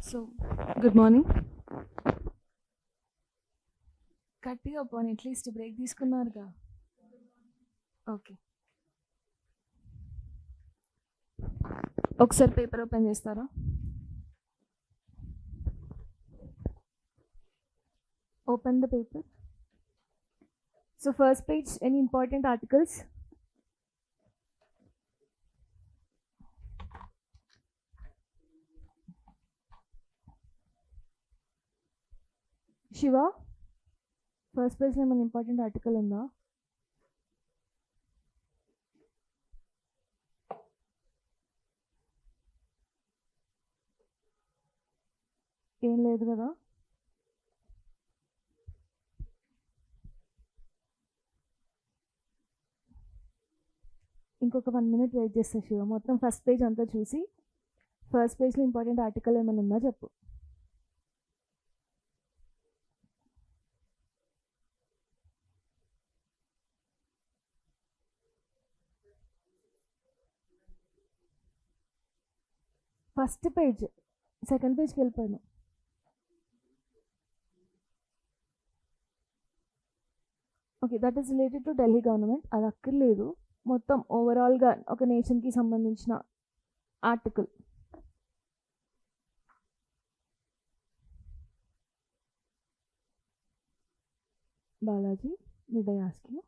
So, good morning. గట్టిగా పోనీ at least break తీసుకున్నారుగా. Okay, ఒకసారి పేపర్ ఓపెన్ చేస్తారా? Open the paper. So first page, any important articles? Shiva, first పేజ్లో ఏమైనా ఇంపార్టెంట్ ఆర్టికల్ ఉందా? ఏం లేదు కదా. ఇంకొక 1 minute వెయిట్ చేస్తా శివ. మొత్తం ఫస్ట్ పేజ్ అంతా చూసి ఫస్ట్ పేజ్లో ఇంపార్టెంట్ ఆర్టికల్ ఏమైనా ఉందా చెప్పు. ఫస్ట్ పేజ్, సెకండ్ పేజ్కి వెళ్ళిపోయాను. Okay, that is related to Delhi government. అది అక్కర్లేదు, మొత్తం ఓవరాల్గా ఒక నేషన్కి సంబంధించిన article. Balaji, did I ask you?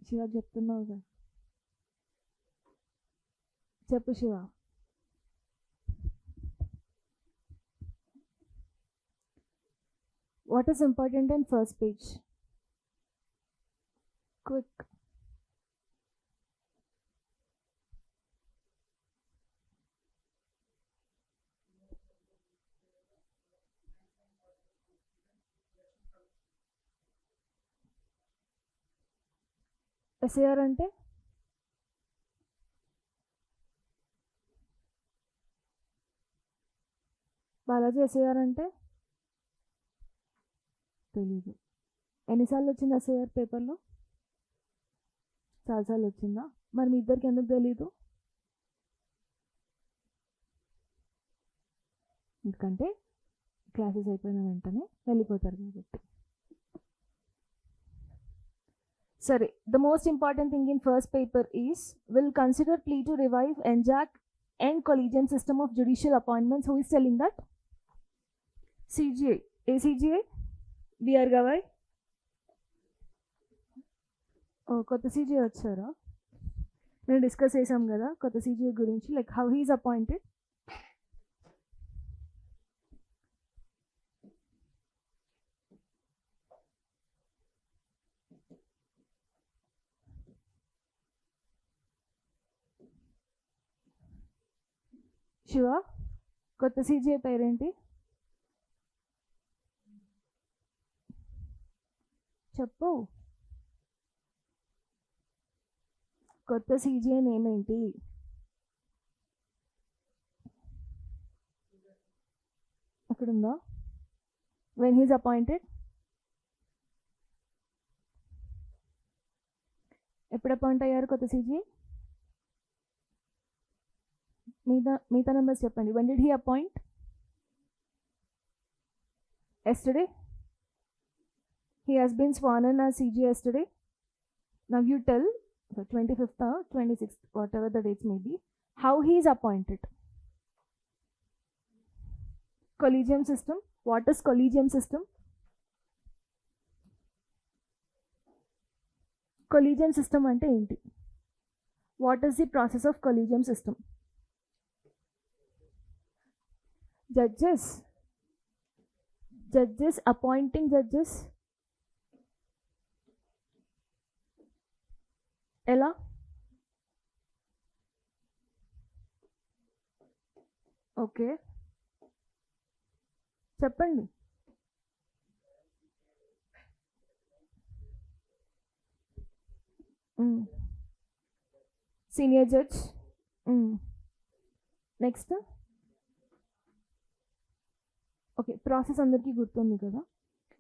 Shiva చెప్తున్నావు కదా, చెప్పు Shiva. What is important in first page? Quick. SAR అంటే బాలాజీ, SAR అంటే తెలీదు. ఎన్నిసార్లు వచ్చింది SAR పేపర్లో? చాలాసార్లు వచ్చిందా? మరి మీ ఇద్దరికి ఎందుకు తెలీదు? ఎందుకంటే క్లాసెస్ అయిపోయిన వెంటనే వెళ్ళిపోతారు కాబట్టి. సరే, the most important thing in first paper is will consider plea to revive NJAC and collegium system of judicial appointments. Who is telling that? CGI. ACGI? B R Gavai. కొత్త CGI వచ్చారా? మేము డిస్కస్ చేసాం కదా కొత్త CGI గురించి, like how he's appointed. Shiva, కొత్త CGI పేరేంటి చెప్పు. కొత్త CGI నేమ్ ఏంటి? అక్కడుందా? When he's appointed? ఎప్పుడు అపాయింట్ అయ్యారు కొత్త CGI? మిగతా నెంబర్స్ చెప్పండి. When did he appoint? Yesterday? He has been sworn in as CGI yesterday. Now you tell, the 25th or 26th, whatever the dates may be, how he is appointed. Collegium system. What is collegium system? Collegium system ante enti? What is the process of collegium system? Judges appointing judges. ఎలా? Okay, చెప్పండి. Senior judge. Next. Okay, process అందరికీ గుర్తుంది కదా.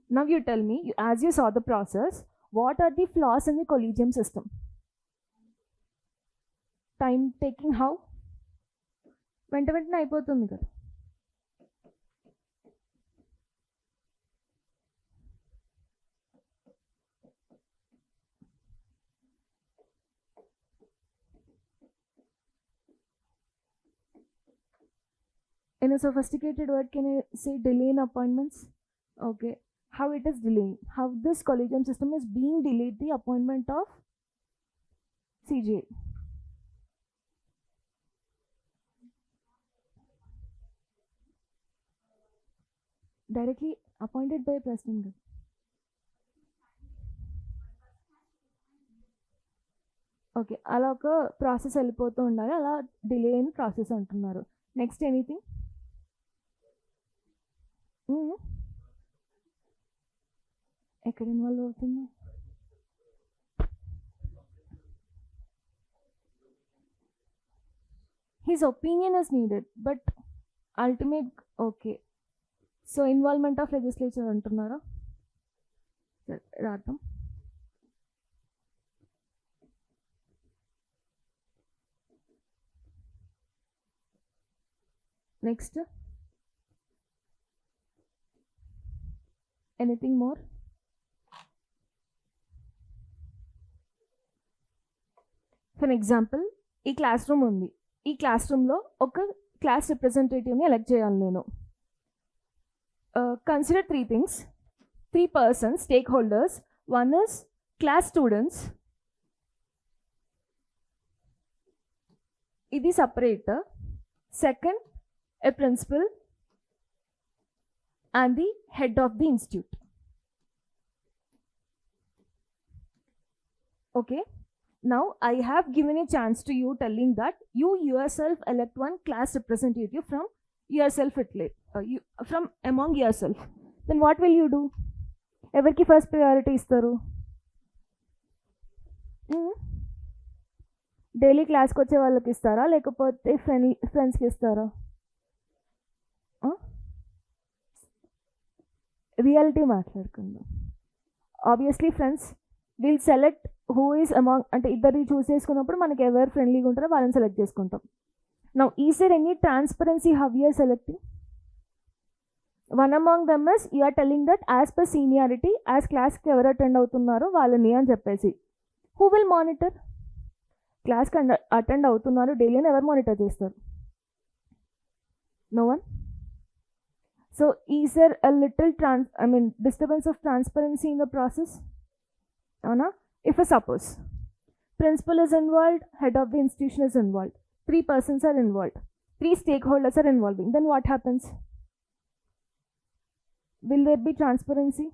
Now you tell me, as you saw the process, what are the flaws in the collegium system? Time taking, how? వెంటనే అయిపోతుంది కదా. In a sophisticated word, can I say delay in appointments? Okay. How it is delaying? How this collegium system is being delayed the appointment of CJ? Directly appointed by president. Okay, అలా ఒక process వెళ్ళిపోతూ ఉండాలి, అలా delay in process అంటున్నారు. Next anything? ఎక్కడ involve అవుతుంది? His opinion is needed but ultimate. Okay, so involvement of legislature అంటున్నారా? రాద్దాం. Next anything more? For example, ఈ క్లాస్ రూమ్ ఉంది. ఈ క్లాస్ రూమ్లో ఒక క్లాస్ రిప్రజెంటేటివ్ని ఎలెక్ట్ చేయాలి నేను. Consider 3 things, 3 persons, stakeholders. One is class students. ఇది separator. Second, a principal and the head of the institute. Okay, now I have given a chance to you, telling that you yourself elect one class representative from yourself, from among yourself. Then what will you do? Everki first priority istaru? Daily క్లాస్కి వచ్చే వాళ్ళకి ఇస్తారా, లేకపోతే ఫ్రెండ్స్కి ఇస్తారా? Reality మాట్లాడుకుందాం. Obviously friends will select who is among, అంటే ఇద్దరిని చూస్ చేసుకున్నప్పుడు మనకి ఎవరు ఫ్రెండ్లీగా ఉంటారో వాళ్ళని సెలెక్ట్ చేసుకుంటాం. Now is there any transparency how you are selecting? One among them is you are telling that as per seniority, as క్లాస్కి ఎవరు అటెండ్ అవుతున్నారో వాళ్ళని అని చెప్పేసి. Who will monitor? క్లాస్కి అటెండ్ అవుతున్నారు డైలీ అని ఎవరు మానిటర్ చేస్తారు? No one. So is there a little disturbance of transparency in the process? అవునా? If suppose principal is involved, head of the institution is involved, 3 persons are involved, 3 stakeholders are involving, then what happens? Will there be transparency?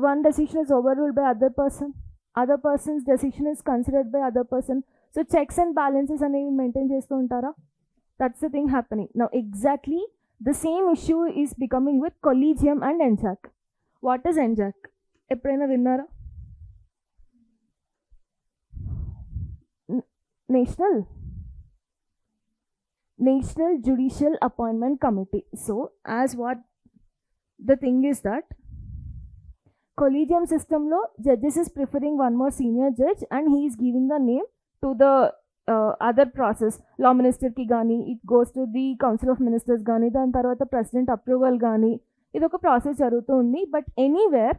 One decision is overruled by other person's decision is considered by other person. So checks and balances అనేవి maintain చేస్తూ ఉంటారా? That's the thing happening. Now exactly the same issue is becoming with collegium and NJAC. What is NJAC? ఎప్పుడైనా విన్నారా? National Judicial Appointment Committee. So as what the thing is that collegium system lo judges is preferring one more senior judge and he is giving the name to the other process. Law minister ki gani, it goes to the council of ministers gani, dan tarvata president approval gani, idoka process jarugutundi. But anywhere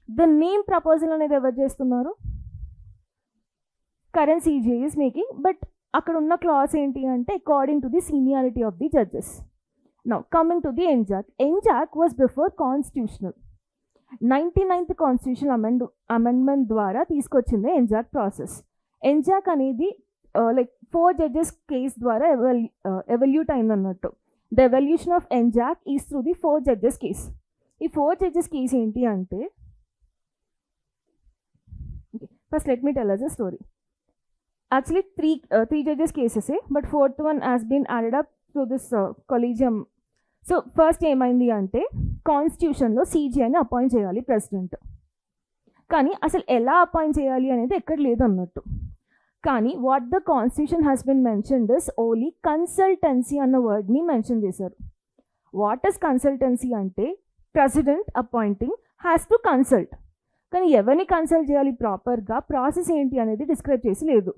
the name proposal anedi evaru chestunnaru? Current CJ is making, but అక్కడ ఉన్న class ఏంటి అంటే according to the seniority of the judges. Now coming to the NJAC was before constitutional. 99th constitution amendment ద్వారా తీసుకొచ్చింది NJAC process. NJAC అనేది like 4 judges case ద్వారా evolute అయిందన్నట్టు. The evolution of NJAC is through the 4 judges case. ఈ 4 judges case ఏంటి అంటే, first let me tell us a story. Actually, three judges cases, but 4th one has been added up to this collegium. So first ఏమైంది అంటే, కాన్స్టిట్యూషన్లో CJని appoint చేయాలి president. కానీ అసలు ఎలా అపాయింట్ చేయాలి అనేది ఎక్కడ లేదు అన్నట్టు. కానీ what the constitution has been mentioned is only consultancy అన్న వర్డ్ని మెన్షన్ చేశారు. వాట్ ఇస్ కన్సల్టెన్సీ అంటే, president appointing has to consult. కానీ ఎవరిని కన్సల్ట్ చేయాలి ప్రాపర్గా, ప్రాసెస్ ఏంటి అనేది డిస్క్రైబ్ చేసి లేదు.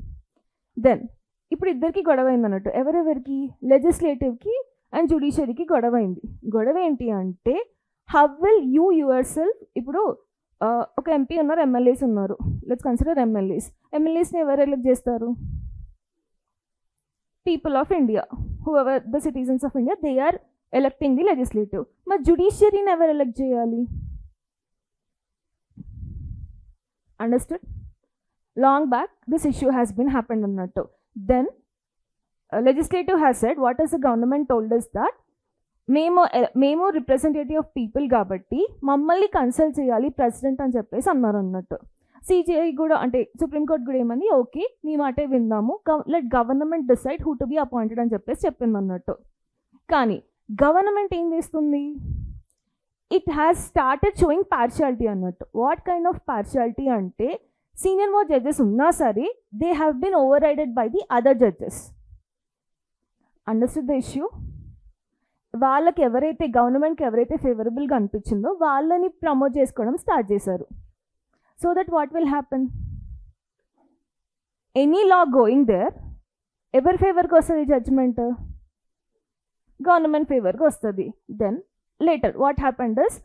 దెన్ ఇప్పుడు ఇద్దరికి గొడవ అయింది అన్నట్టు. ఎవరెవరికి? లెజిస్లేటివ్కి అండ్ జ్యుడిషియరీకి గొడవ అయింది. గొడవ ఏంటి అంటే, how will you your self, ఇప్పుడు ఒక MP ఉన్నారు, MLAs ఉన్నారు. లెట్స్ కన్సిడర్ ఎమ్మెల్యేస్ని ఎవరు ఎలెక్ట్ చేస్తారు? People of India. whoever the citizens of India, they are electing the legislative. మరి judiciaryని ఎవరు elect చేయాలి? Understood? Long back this issue has been happened అన్నట్టు. Then legislative has said, what has the government told us that మేము representative of people కాబట్టి మమ్మల్ని consult చేయాలి president అని చెప్పేసి అన్నారు అన్నట్టు. సిజిఐ కూడా అంటే సుప్రీంకోర్టు కూడా ఏమని, ఓకే మీ మాటే విందాము, let government decide who to be appointed అని చెప్పేసి చెప్పింది అన్నట్టు. కానీ గవర్నమెంట్ ఏం చేస్తుంది? It has started showing partiality అన్నట్టు. వాట్ కైండ్ ఆఫ్ పార్షియాలిటీ అంటే, సీనియర్ మోస్ట్ జడ్జెస్ ఉన్నా సరే they have been over rided by the other judges. Understood the issue? వాళ్ళకి ఎవరైతే గవర్నమెంట్కి ఎవరైతే ఫేవరబుల్గా అనిపించిందో వాళ్ళని ప్రమోట్ చేసుకోవడం స్టార్ట్ చేశారు. So that what will happen? Any law going there ఎవరి ఫేవర్కి వస్తుంది జడ్జ్మెంట్? గవర్నమెంట్ ఫేవర్కి వస్తుంది. Then later what happened is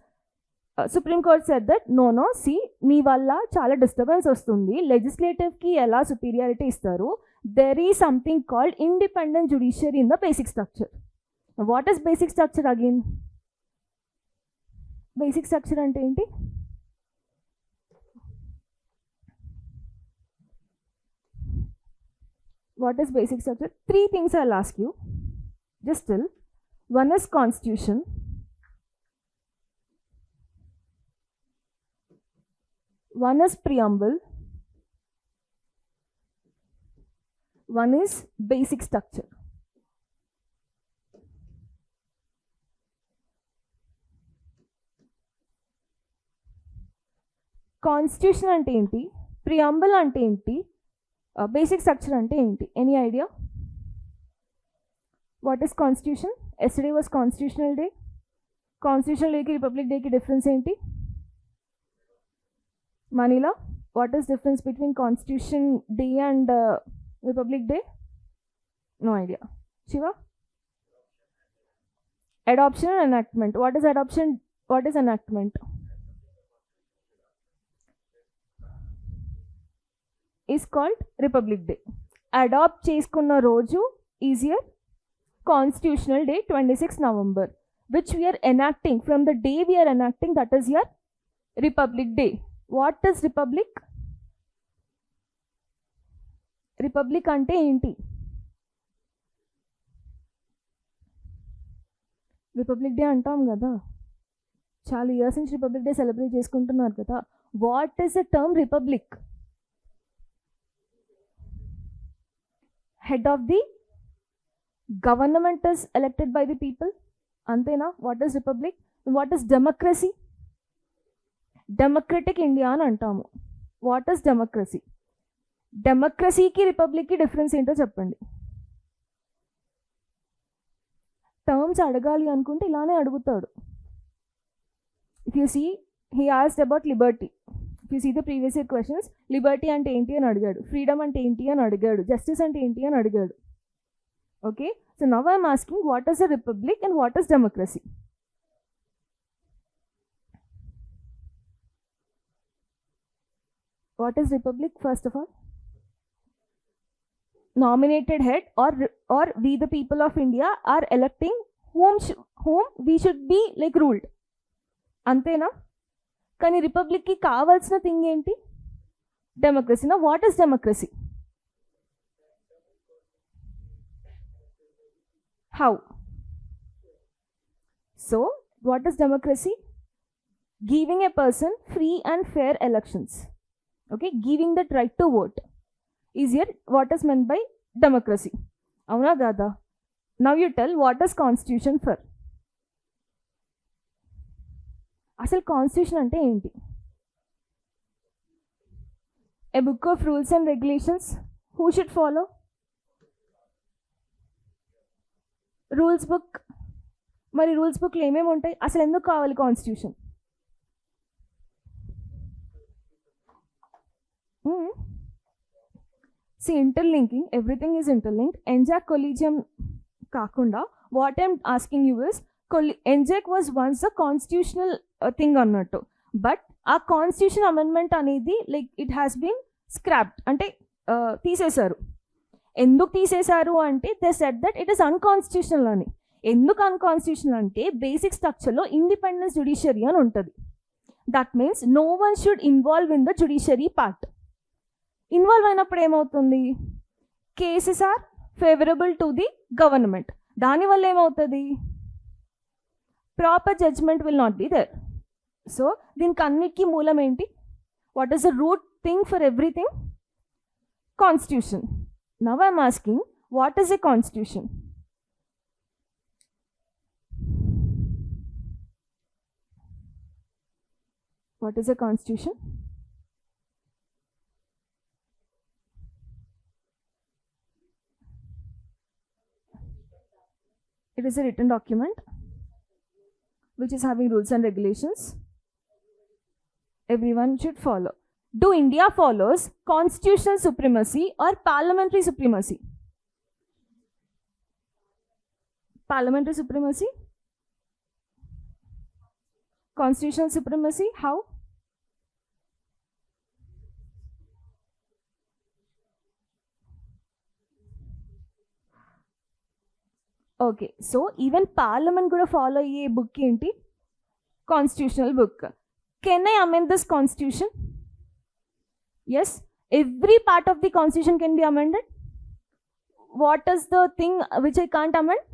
supreme court said that no see మీ వల్ల చాలా డిస్టర్బెన్స్ వస్తుంది, లెజిస్లేటివ్కి ఎలా సుపీరియారిటీ ఇస్తారు, there is something called independent judiciary in the basic structure. What is basic structure again? Basic structure అంటే ఏంటి? What is basic structure? 3 things I'll ask you. Just still. One is constitution. One is preamble. One is basic structure. Constitution ante enti? Preamble ante enti? Basic structure ante enti? Any idea? What is constitution? Yesterday was constitutional day. Constitutional day ki Republic Day ki difference enti? Manila, what is difference between Constitution Day and Republic Day? No idea. Shiva? Adoption and enactment. What is adoption? What is enactment? Is called Republic Day. Adopt చేసుకున్న రోజు is your Constitutional Day, 26 November, which we are enacting from the day we are enacting, that is your Republic Day. What is Republic? Republic అంటే ఏంటి? Republic day అంటాం కదా, చాలా years నుంచి republic day celebrate చేసుకుంటున్నారు కదా. What is the term republic? Head of the government is elected by the people. Antena? What is republic? What is democracy? Democratic India అని అంటాము. What is democracy? డెమోక్రసీకి రిపబ్లిక్కి డిఫరెన్స్ ఏంటో చెప్పండి. Terms అడగాలి అనుకుంటే ఇలానే అడుగుతాడు. If you see he asked about liberty. If you see the previous year questions, liberty అంటే ఏంటి అని అడిగాడు, ఫ్రీడమ్ అంటే ఏంటి అని అడిగాడు, జస్టిస్ అంటే ఏంటి అని అడిగాడు. Okay, so now I'm asking what is the republic and what is democracy? What is republic? First of all, nominated head, or we the people of India are electing whom we should be like ruled. Antena? Kani republic ki kavalsina thing enti? Democracy. Now what is democracy? How? So what is democracy? Giving a person free and fair elections. Okay, giving that right to vote is here what is meant by democracy. Avuna gada? Now you tell what is constitution for? Asal constitution ante enti? A book of rules and regulations. Who should follow? Rules book. Mari rules book lo emem untayi? Asal enduku kavali constitution? See, interlinking, everything is interlinked. NJAC collegium kakunda, what I'm asking you is, NJAC was once a constitutional thing annattu, but a constitution amendment anedi like it has been scrapped ante teesesaru. ఎందుకు తీసేశారు అంటే they said that it is unconstitutional అని. ఎందుకు unconstitutional అంటే basic స్ట్రక్చర్లో independence judiciary అని ఉంటుంది. That means no one should involve in the judiciary part. Involve అయినప్పుడు ఏమవుతుంది, cases are favourable to the government. దానివల్ల ఏమవుతుంది, proper judgement will not be there. So దీనికి అన్నిటికీ మూలం ఏంటి, what is the root thing for everything? Constitution. Now I'm asking, what is a constitution? What is a constitution? It is a written document which is having rules and regulations everyone should follow. Do India follows constitutional supremacy or parliamentary supremacy? Parliamentary supremacy? Constitutional supremacy? How? Okay, so even parliament కూడా follow అయ్యే book ఏంటి? Constitutional book. Can I amend this constitution? Yes, every part of the constitution can be amended. What is the thing which I can't amend?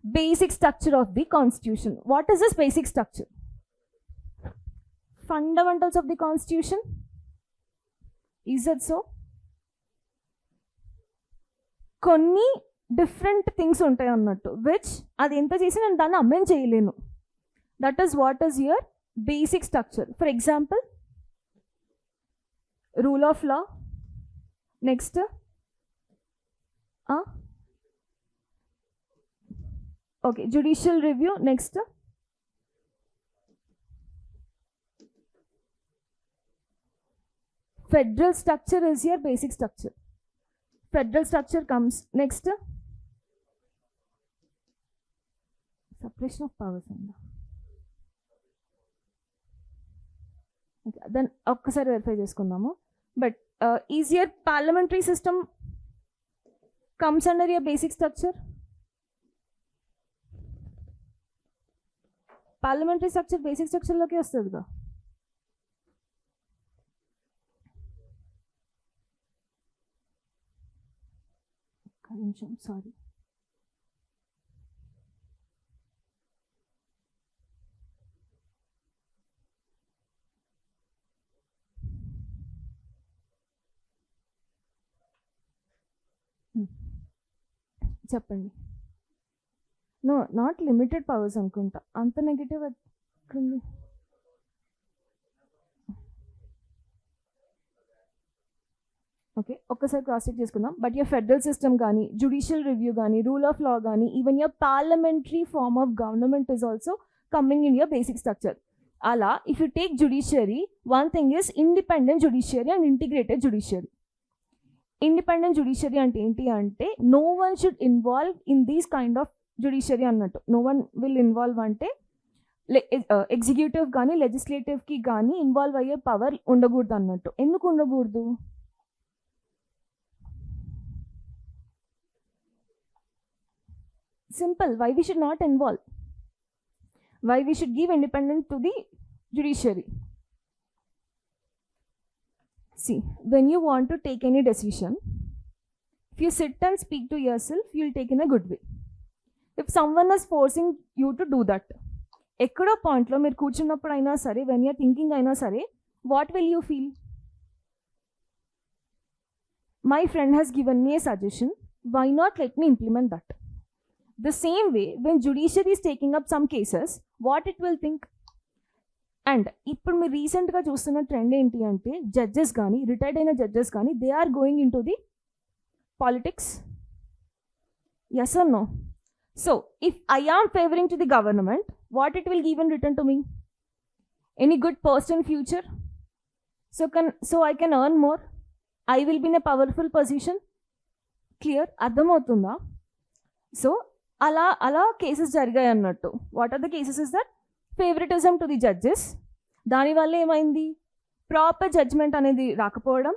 Basic structure of the constitution. What is this basic structure? Fundamentals of the constitution. Is it so? కొన్ని different things ఉంటాయి అన్నట్టు, which అది ఎంత చేసి నేను దాన్ని amend చేయలేను. That is what is your basic structure. For example, rule of law. Next okay, judicial review. Next, federal structure is your basic structure. Federal structure comes next. Separation of powers. Okay, then ఒక్కసారి verify చేసుకుందాము. But is your parliamentary system comes under your basic structure? Parliamentary structure basic స్ట్రక్చర్లోకి వస్తుందిగా. ఒక్క నిమిషం, sorry. చెప్పండి. No, not limited powers అనుకుంటా, అంత negative ఎక్కడుంది? ఓకే, ఒక్కసారి క్రాస్ చెక్ చేసుకుందాం. బట్ your ఫెడరల్ సిస్టమ్ కానీ, జుడిషియల్ రివ్యూ కానీ, రూల్ ఆఫ్ లా కానీ, even your parliamentary form of government is also coming in your basic structure. అలా if you take judiciary, one thing is independent judiciary and integrated judiciary. Independent judiciary అంటే ఏంటి అంటే, no one should involve in these kind of judiciary అన్నట్టు. No one will involve అంటే executive కానీ లెజిస్లేటివ్కి కానీ involve అయ్యే పవర్ ఉండకూడదు అన్నట్టు. ఎందుకు ఉండకూడదు? Simple, why we should not involve, why we should give independence to the judiciary. See, when you want to take any decision, if you sit and speak to yourself, you'll take in a good way. If someone is forcing you to do that, ekkado point lo meer కూర్చున్నప్పుడు అయినా సరే, when you're thinking అయినా సరే, what will you feel? My friend has given me a suggestion, why not let me implement that? The same way, when judiciary is taking up some cases, what it will think? And ఇప్పుడు మీరు రీసెంట్గా చూస్తున్న trend ఏంటి అంటే, judges కానీ, retired అయిన judges కానీ, they are going into the politics. Yes or no? So if I am favouring to the government, what it will give in return to me? Any good person future. So I can earn more, I will be in a powerful position. Clear? అర్థమవుతుందా? So అలా అలా cases జరిగాయి అన్నట్టు. What are the cases is that? Favouritism to the judges. దానివల్ల ఏమైంది? Proper judgement అనేది రాకపోవడం,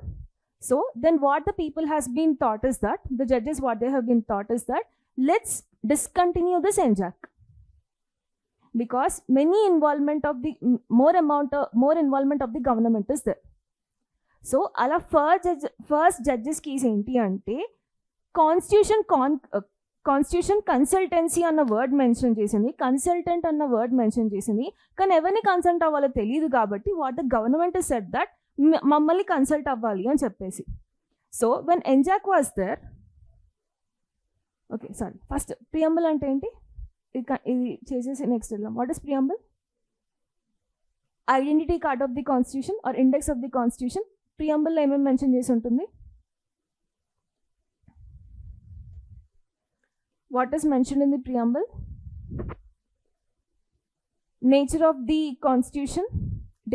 So then what the people has been taught is that, the judges what they have been taught is that, let's discontinue this NJAC. Because many involvement of the, more involvement of the government is there. So అలా first judges case ఏంటి అంటే, constitution consultancy అన్న word mention చేసింది, consultant అన్న word mention చేసింది, కానీ ఎవరిని consult అవ్వాలో తెలియదు కాబట్టి what the government said that మమ్మల్ని కన్సల్ట్ అవ్వాలి అని చెప్పేసి. So when NJAC was there, okay sorry, first preamble అంటే ఏంటి, ఇది చేసేసి నెక్స్ట్ వెళ్దాం. What is preamble? Identity card of the constitution or index of the constitution. ప్రియంబుల్లో ఏమేమి మెన్షన్ చేసి ఉంటుంది? What is mentioned in the preamble? Nature of the constitution,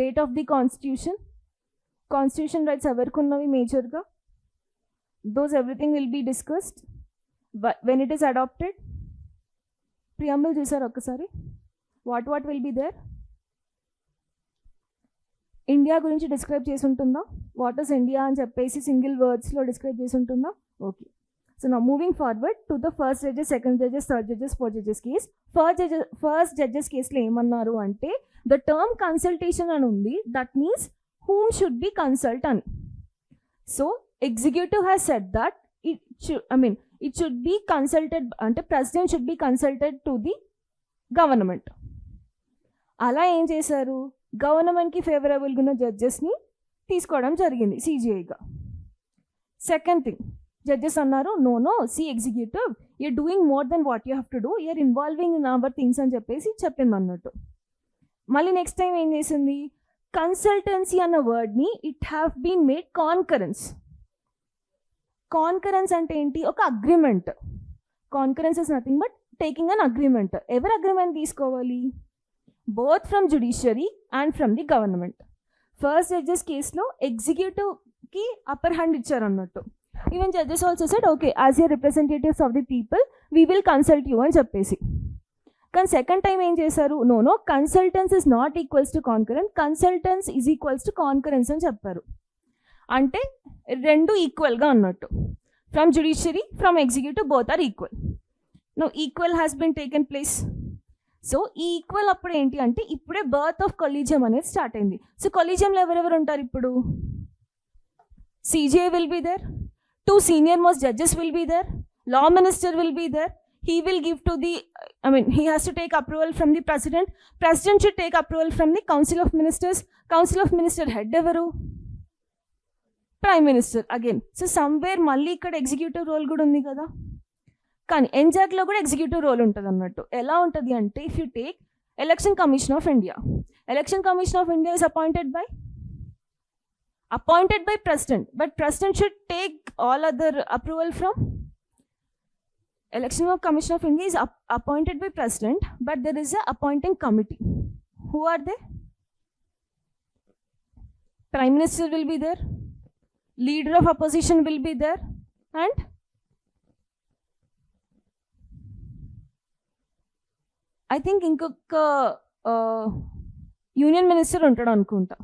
date of the constitution, constitution rights evarkunnami major ga, those everything will be discussed but when it is adopted. Preamble chusaru okasari, what will be there? India gurinchi describe chesi untunda, what is India అని చెప్పేసి single words లో describe చేసి ఉంటుందా? Okay. So now moving forward to the first judges, second judges, third judges, fourth judges case. First judges case lo emannaru ante, the term consultation అని ఉంది, that means whom should be consult అని. So executive has said that it should be consulted, ante president should be consulted to the government. అలా ఏం చేశారు, గవర్నమెంట్కి ఫేవరబుల్గా ఉన్న జడ్జెస్ని తీసుకోవడం జరిగింది సిజిఐగా. సెకండ్ థింగ్, జడ్జెస్ అన్నారు no see executive, you're doing more than what you have to do, you're involving in our things అని చెప్పేసి చెప్పింది అన్నట్టు. మళ్ళీ నెక్స్ట్ టైం ఏం చేసింది, కన్సల్టెన్సీ అన్న వర్డ్ని it have been made concurrence. Concurrence అంటే ఏంటి, ఒక agreement. Concurrence is nothing but taking an agreement. ఎవరు అగ్రిమెంట్ తీసుకోవాలి? Both from judiciary and from the government. First judges కేసులో ఎగ్జిక్యూటివ్కి అప్పర్ హ్యాండ్ ఇచ్చారు అన్నట్టు. Even judges also said okay, as your representatives of the people we will consult you అని చెప్పేసి. కానీ second time ఏం చేశారు, no consultants is not equals to concurrent, consultants is equals to concurrence అని చెప్పారు. అంటే రెండు ఈక్వల్గా అన్నట్టు. From judiciary, from executive, both are equal. No equal has been taken place. So ఈ ఈక్వల్ అప్పుడు ఏంటి అంటే, ఇప్పుడే బర్త్ ఆఫ్ కొలీజియం అనేది స్టార్ట్ అయింది. సో కొలీజియంలో ఎవరెవరు ఉంటారు ఇప్పుడు? CJI will be there, 2 senior most judges will be there, law minister will be there. He will give to the, he has to take approval from the president. President should take approval from the council of ministers. Council of minister head evaru? Prime minister again. So somewhere మళ్ళీ ఇక్కడ executive role కూడా ఉంది కదా. కానీ ఎంజాక్లో కూడా executive role ఉంటుంది అన్నట్టు. ఎలా ఉంటుంది అంటే, if you take election commission of India, election commission of India is appointed by president, but president should take all other approval from. Election Commission of India is appointed by president, but there is a appointing committee. Who are they? Prime minister will be there, leader of opposition will be there, and I think ఇంకొక union minister ఉంటాడు అనుకుంటా.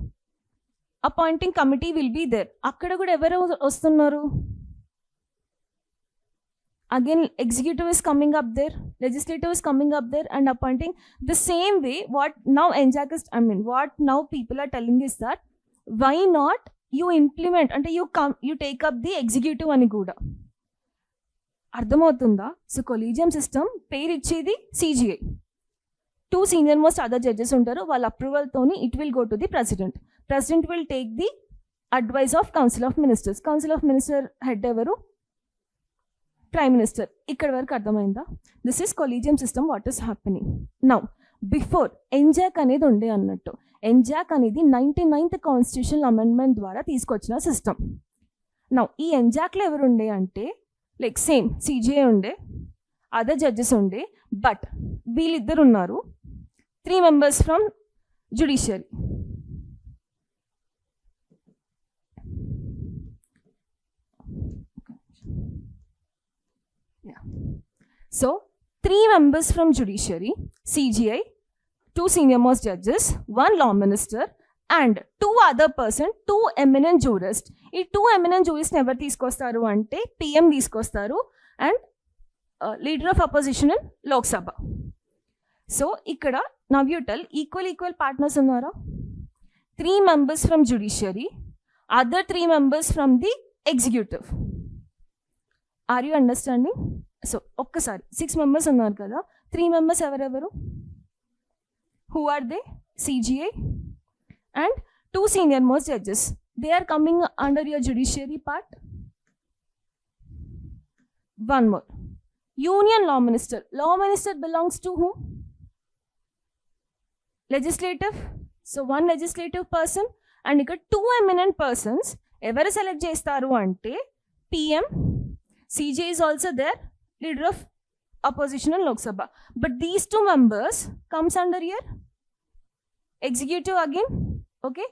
Appointing committee will be there. అక్కడ కూడా ఎవరు వస్తున్నారు? Again executive is coming up there, legislative is coming up there and appointing. The same way what now NJAC is, what now people are telling is that why not you implement, అంటే you take up the executive అని కూడా. అర్థమవుతుందా? So collegium system పేరు ఇచ్చేది CJI. 2 senior most other judges ఉంటారు, వాళ్ళ అప్రూవల్తోని it will go to the president. President will take the advice of council of ministers. Council of minister head ఎవరు? Prime minister. ఇక్కడ వరకు అర్థమైందా? This is collegium system what is happening now. Before NJAC అనేది ఉండే అన్నట్టు. ఎంజాక్ అనేది 99th constitutional amendment ద్వారా తీసుకొచ్చిన సిస్టమ్. నౌ ఈ ఎంజాక్లో ఎవరు ఉండే అంటే, లైక్ సేమ్ సిజిఐ ఉండే, అదర్ జడ్జెస్ ఉండే, బట్ వీళ్ళిద్దరు ఉన్నారు, 3 members from judiciary. So 3 members from judiciary, CGI, 2 senior most judges, 1 law minister and 2 other person, 2 eminent jurists. ఈ 2 eminent jurists ఎవరు తీసుకొస్తారు అంటే పిఎం తీసుకొస్తారు and leader of opposition in Lok Sabha. So ఇక్కడ now you tell equal partners ఉన్నారా? 3 members from judiciary, other 3 members from the executive. Are you understanding? So ఒక్కసారి 6 members ఉన్నారు కదా, 3 members ఎవరెవరు? Who are they? CGA and 2 senior most judges. They are coming under your judiciary part. One more. Union law minister. Law minister belongs to whom? Legislative. So one legislative person and ఇక్కడ 2 eminent persons ఎవరు select చేస్తారు అంటే PM, CJ is also there, leader of opposition in Lok Sabha. But these 2 members comes under your executive again. Okay,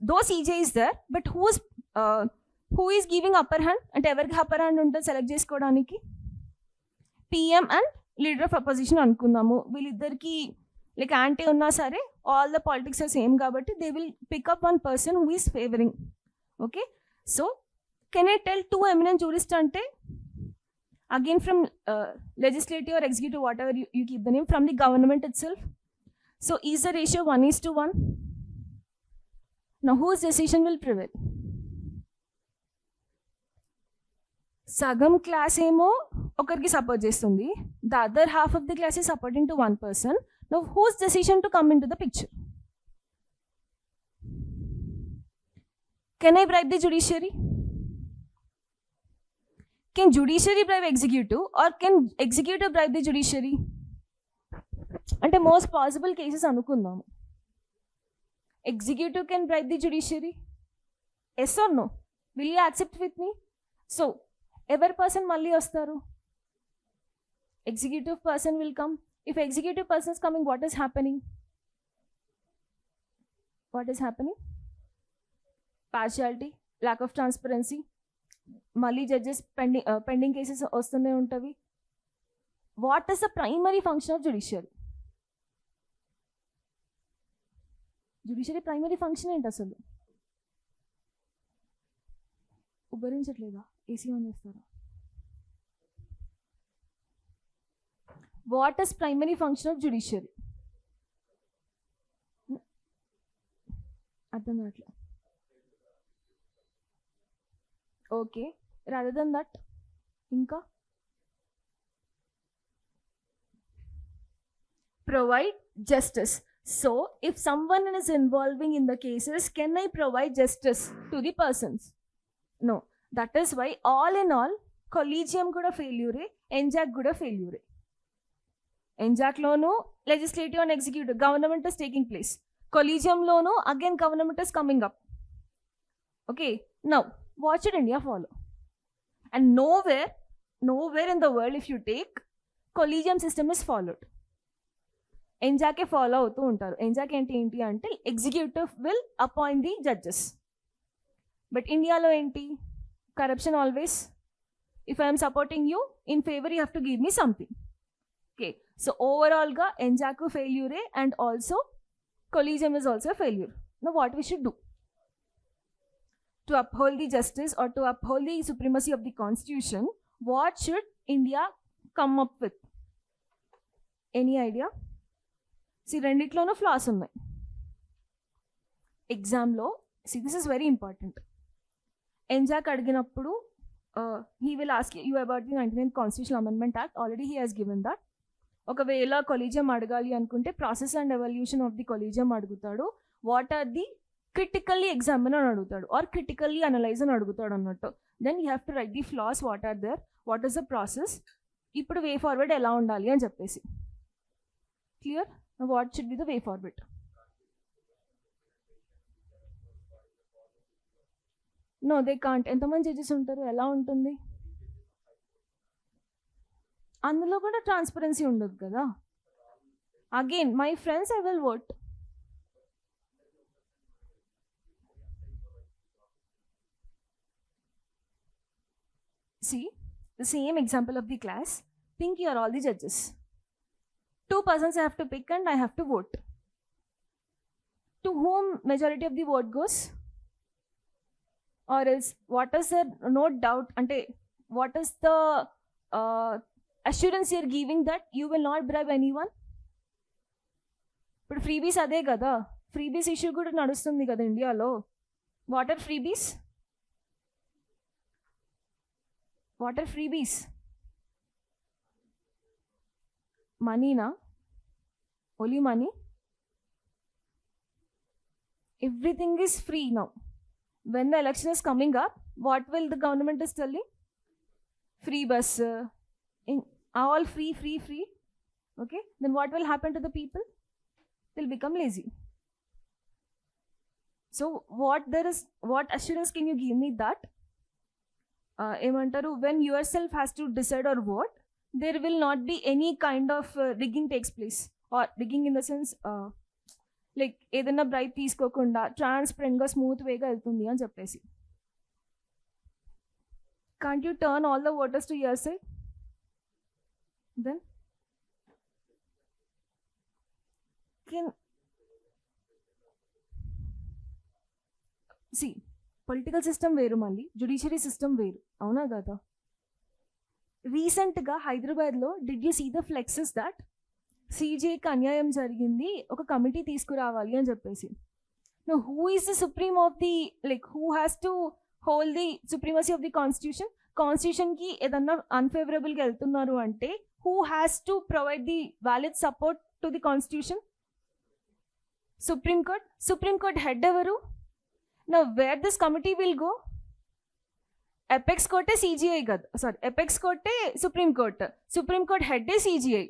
though CJ is there, but who is giving upper hand? అంటే ఎవరికి upper hand ఉంటుంది select చేసుకోవడానికి? PM and leader of opposition అనుకుందాము. వీళ్ళిద్దరికి like anti ఉన్నా సరే all the politics are same కాబట్టి they will pick up one person who is favouring. Okay, so can I tell 2 eminent jurists అంటే again from legislative or executive, whatever you keep the name, from the government itself. So is the ratio 1:1? Now whose decision will prevail? సగం class ఏమో ఒకరికి support చేస్తుంది, the other half of the class is supporting to one person. Now whose decision to come into the picture? Can I bribe the judiciary? Can judiciary bribe executive or can executive bribe the judiciary? అంటే most possible cases అనుకుందాము. Executive can bribe the judiciary. Yes or no? Will you accept with me? So ఎవరి person మళ్ళీ వస్తారు? Executive person will come. If executive person is coming, what is happening? Partiality, lack of transparency, మళ్ళీ judges pending cases వస్తూనే ఉంటవి. What is the primary function of judiciary? Judiciary primary function ఏంటి అసలు? ఉబ్బరించట్లేదా? AC on చేస్తారా? What is primary function of judiciary? అర్థం కావట్లే. Okay, rather then that ఇంకా provide justice. So if someone is involving in the cases, can I provide justice to the persons? No. That is why all in all collegium kuda failure, NJAC kuda failure. NJAC lono legislative and executive government is taking place. Collegium lono again government is coming up. Okay, now what should India follow? And nowhere in the world if you take collegium system is followed. ఎన్జాకే follow అవుతూ ఉంటారు. NJAC ఏంటి అంటే executive will appoint the judges. But ఇండియాలో ఏంటి? Corruption always. If I'm supporting you in favour, you have to give me something. Okay, so ఓవరాల్గా NJAC ఫెయిల్యూరే and also collegium is also failure. Now what we should do to uphold the justice or to uphold the supremacy of the constitution? What should India come up with? Any idea? రెండిట్లోనూ floss ఉన్నాయి. ఎగ్జామ్లో this is very important. NJAC అడిగినప్పుడు he will ask you about the 99th constitution amendment act. Already he has given that. ఒకవేళ collegium అడగాలి అనుకుంటే process and evolution of the collegium అడుగుతాడు. What are the critically examine అని అడుగుతాడు, or critically analyse అని అడుగుతాడు అన్నట్టు. Then you have to write the flaws, what are there, what is the process, ఇప్పుడు వే ఫార్వర్డ్ ఎలా ఉండాలి అని చెప్పేసి. Clear? What should be the way forward? No, they can't. ఎంతమంది జడ్జెస్ ఉంటారు? ఎలా ఉంటుంది? అందులో కూడా ట్రాన్స్పరెన్సీ ఉండదు కదా. Again my friends, I will vote. See, the same example of the class. Think you are all the judges. 2 persons I have to pick and I have to vote. to whom majority of the vote goes? Or else what is the no doubt ante what is the assurance you're giving that you will not bribe anyone? ఇప్పుడు freebies అదే కదా, freebies issue కూడా నడుస్తుంది కదా ఇండియాలో. What are freebies? What are freebies? మనీనా? Only money? Everything is free now. When the election is coming up, what will the government is telling? Free bus, all free. Okay, then what will happen to the people? They'll become lazy. So what assurance can you give me that emantaru when yourself has to decide or vote, there will not be any kind of rigging takes place, or rigging in the sense like ఏదైనా bribe తీసుకోకుండా ట్రాన్స్పరెంట్గా smooth వేగా వెళ్తుంది అని చెప్పేసి. Can't you turn all the voters to your side? Then see political system వేరు, మళ్ళీ judiciary system వేరు, అవునా కదా? రీసెంట్గా హైదరాబాద్లో did you see the flexes that సిజేకి అన్యాయం జరిగింది, ఒక కమిటీ తీసుకురావాలి అని చెప్పేసి. No, who is the supreme of the like who has to hold the supremacy of the constitution? కాన్స్టిట్యూషన్కి ఏదన్నా అన్ఫేవరబుల్గా వెళ్తున్నారు అంటే who has to provide the valid support to the constitution? Supreme court. Supreme court head ఎవరు? No, where this committee will go? Apex కోర్టే CJI కదా, sorry apex కోర్టే supreme court, supreme court హెడ్డే CJI.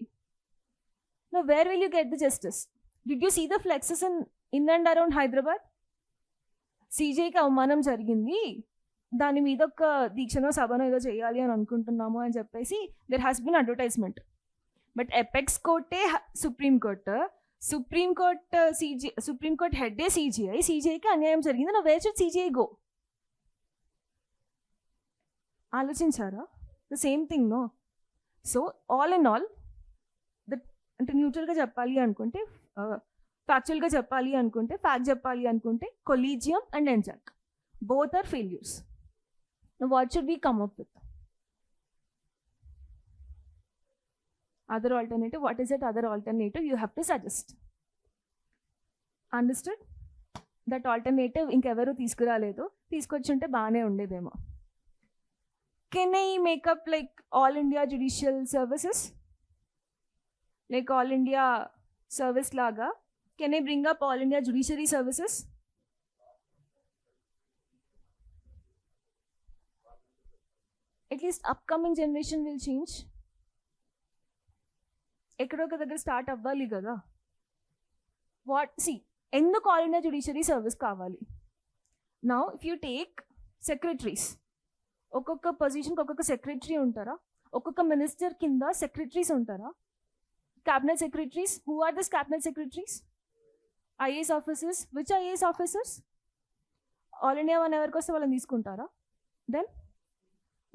Now, where will you get the justice? Did you see the flexes in and around Hyderabad? CJకి అవమానం జరిగింది, దాని మీద ఒక దీక్షనో సభనో ఏదో చేయాలి అని అనుకుంటున్నాము అని చెప్పేసి there has been advertisement. But apex కోర్టే సుప్రీం కోర్ట్, సుప్రీం కోర్ట్ హెడ్డే సిజిఐ, సిజిఐకి అన్యాయం జరిగింది. నా వేర్ షుడ్ సిజిఐ గో? ఆలోచించారా? The same thing no. So all in all, అంటే న్యూట్రల్గా చెప్పాలి అనుకుంటే, ఫ్యాక్చువల్గా చెప్పాలి అనుకుంటే, ఫ్యాక్ట్ చెప్పాలి అనుకుంటే, collegium and NJAC both are failures. What should we come up with? Other alternative. What is that other alternative you have to suggest? Understood? That alternative ఇంకెవరు తీసుకురాలేదు, తీసుకొచ్చుంటే బాగానే ఉండేదేమో. Can I make up like all India judicial services? Like all India service laga, can I bring up all India judiciary services? At least upcoming generation will change. ఎక్కడో ఒక దగ్గర start అవ్వాలి కదా. వాట్ సి ఎందుకు ఆల్ ఇండియా జ్యుడిషియరీ సర్వీస్ కావాలి? Now if you take secretaries, ఒక్కొక్క పొజిషన్కి ఒక్కొక్క సెక్రటరీ ఉంటారా? ఒక్కొక్క మినిస్టర్ కింద సెక్రటరీస్ ఉంటారా? Cabinet secretaries. Who are these cabinet secretaries? IAS officers. Which IAS officers? All India one ఎవరికి వస్తే వాళ్ళని తీసుకుంటారా? దెన్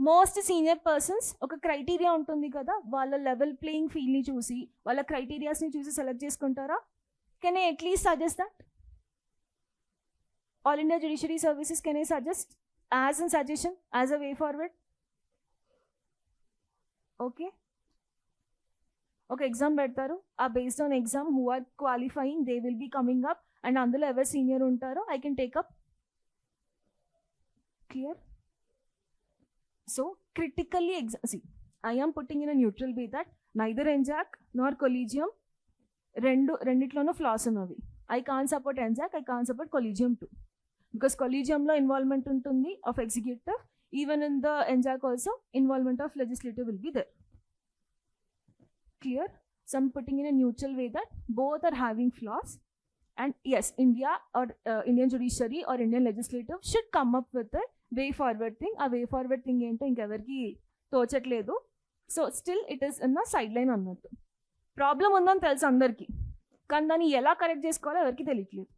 మోస్ట్ సీనియర్ పర్సన్స్ ఒక క్రైటీరియా ఉంటుంది కదా, వాళ్ళ లెవెల్ ప్లేయింగ్ ఫీల్డ్ని చూసి, వాళ్ళ క్రైటీరియాస్ని చూసి సెలెక్ట్ చేసుకుంటారా? Can I at least suggest that? All India judiciary services can I suggest as an suggestion, as a way forward? Okay, ఒక ఎగ్జామ్ పెడతారు, ఆ based on exam who are qualifying they will be coming up, and అందులో ఎవరు senior ఉంటారో I can take up. Clear? So critically exam, see I am putting in a neutral way that neither NJAC nor collegium రెండిట్లోనూ flaws ఉన్నవి. I can support ఎంజాక్, I can support collegium too, because కొలీజియంలో involvement ఉంటుంది of executive, even in the NJAC also involvement of legislative will be there. Clear? So I'm putting in a neutral way that both are having flaws, and yes, India or Indian judiciary or Indian legislative should come up with a way forward thing. A way forward thing ento inkevariki tochatledu, so still it is in the sideline annattu. Problem undani telusu andarki, కానీ దాన్ని ఎలా correct చేసుకోవాలో ఎవరికి తెలియట్లేదు.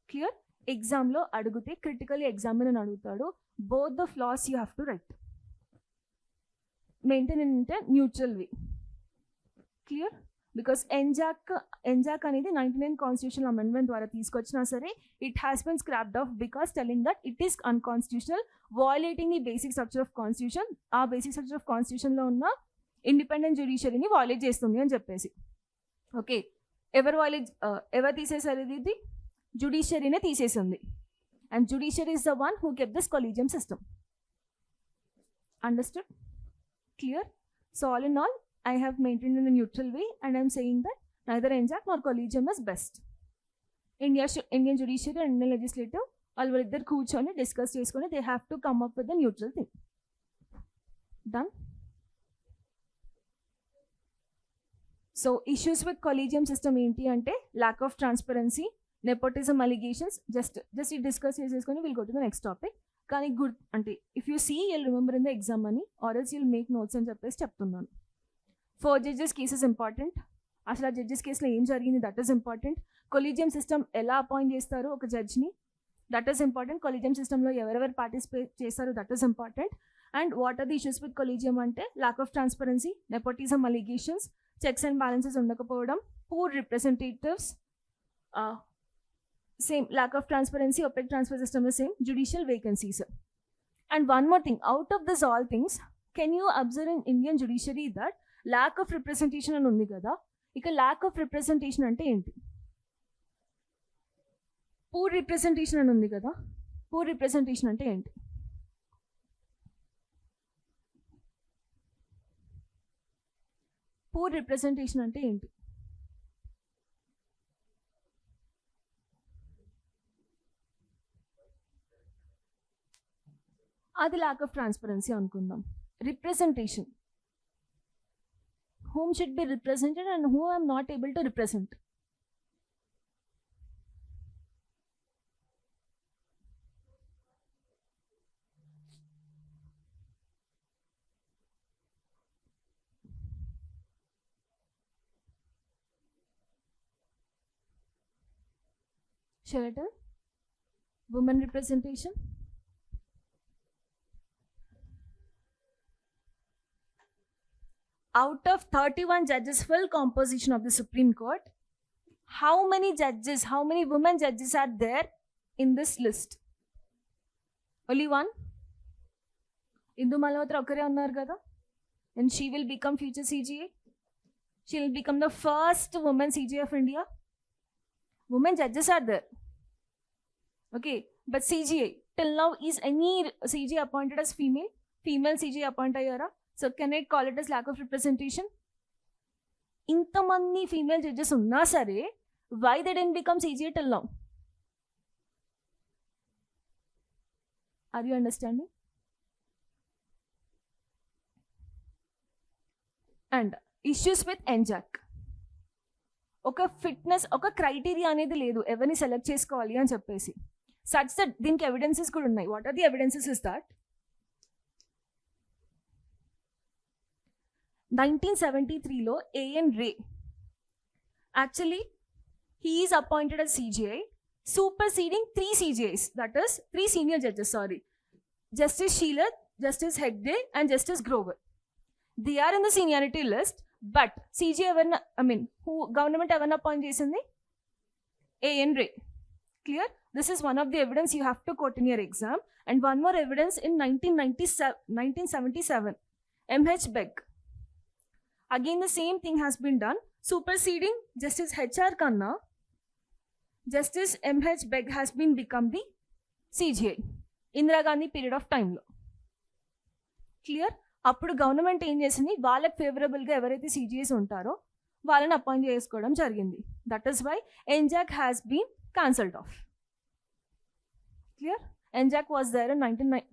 Clear? ఎగ్జామ్లో అడిగితే critical examiner అడుగుతాడు, both the flaws you have to write, maintain in neutral way. Clear? Because NJAC అనేది 99 కాన్స్టిట్యూషనల్ అమెండ్మెంట్ ద్వారా తీసుకొచ్చినా సరే it has been scrapped off because telling that it is unconstitutional, violating the basic structure of constitution. ఆ basic structure of కాన్స్టిట్యూషన్లో ఉన్న independent జ్యుడిషియరీని violate చేస్తుంది అని చెప్పేసి. ఓకే, ఎవరు తీసేసారు ఇది? జుడిషియరీనే తీసేసింది. And judiciary is the one who kept this collegium system. Understood? Clear? So all in all I have maintained in a neutral way and I am saying that neither NJAC nor collegium is best. Indian judiciary and Indian legislative all will కూర్చొని discuss చేసుకొని they have to come up with a neutral thing. Done? So issues with collegium system ఏంటి అంటే lack of transparency, nepotism allegations. just discuss చేసుకొని we'll go to the next topic. కానీ good అంటే if you see you'll remember in the exam అని or else you'll make notes అని చెప్పేసి చెప్తున్నాను. 4 judges cases important. అసలు ఆ జడ్జెస్ కేసులో ఏం జరిగింది that is important. Collegium system ఎలా అపాయింట్ చేస్తారు ఒక జడ్జ్ని దట్ ఈస్ ఇంపార్టెంట్. కొలీజియం సిస్టంలో ఎవరెవరు పార్టిసిపేట్ చేస్తారు that is important. And what are the issues with collegium అంటే lack of transparency, nepotism allegations, checks and balances ఉండకపోవడం, poor representatives, same lack of transparency, opaque transfer system is same, judicial vacancies. And one more thing, out of this all things can you observe in Indian judiciary that lack of representation అని ఉంది కదా, ఇక lack of representation అంటే ఏంటి? Poor representation అని ఉంది కదా, poor representation అంటే ఏంటి? పూర్ రిప్రజెంటేషన్ అంటే ఏంటి? అది ల్యాక్ ఆఫ్ ట్రాన్స్పరెన్సీ అనుకుందాం. Representation, whom should be represented and who I am not able to represent. Shall I tell? Women representation. Out of 31 judges, full composition of the Supreme Court, how many judges, how many women judges are there in this list? Only one. Indu Malhotra okkare unnaru kada, and she will become future CGA. She will become the first woman CGA of India. Women judges are there. Okay, but CGA till now, is any CGA appointed as female? Female CGA appointed ayyara? So can I call it as lack of representation? ఇంతమంది female judges ఉన్నా సరే why they didn't become CGA till now? Are you understanding? And issues with NJAC. ఒక fitness, ఒక criteria అనేది లేదు ఎవరిని select చేసుకోవాలి అని చెప్పేసి. సచ్ దట్ దీనికి ఎవిడెన్సెస్ కూడా ఉన్నాయి. What are the evidences is that 1973లో A.N. Ray, actually he is appointed as CGI, superseding 3 CGIs, that is 3 senior judges, sorry, Justice Sheeler, Justice Hegde and Justice Grover. They are in the seniority list, but CGI who government ever appoint chesindi? A.N. Ray. Clear? This is one of the evidence you have to quote in your exam. And one more evidence in 1977, M.H. Begg. Again the same thing has been done, superseding Justice H.R. Khanna. Justice M.H. Begg has been become the CGI Indira Gandhi period of time lo. Clear? అప్పుడు government ఏం చేసింది, వాళ్ళకి ఫేవరబుల్గా ఎవరైతే CGIs ఉంటారో వాళ్ళని appoint చేసుకోవడం జరిగింది. That is why NJAC has been cancelled off. Clear? NJAC was there in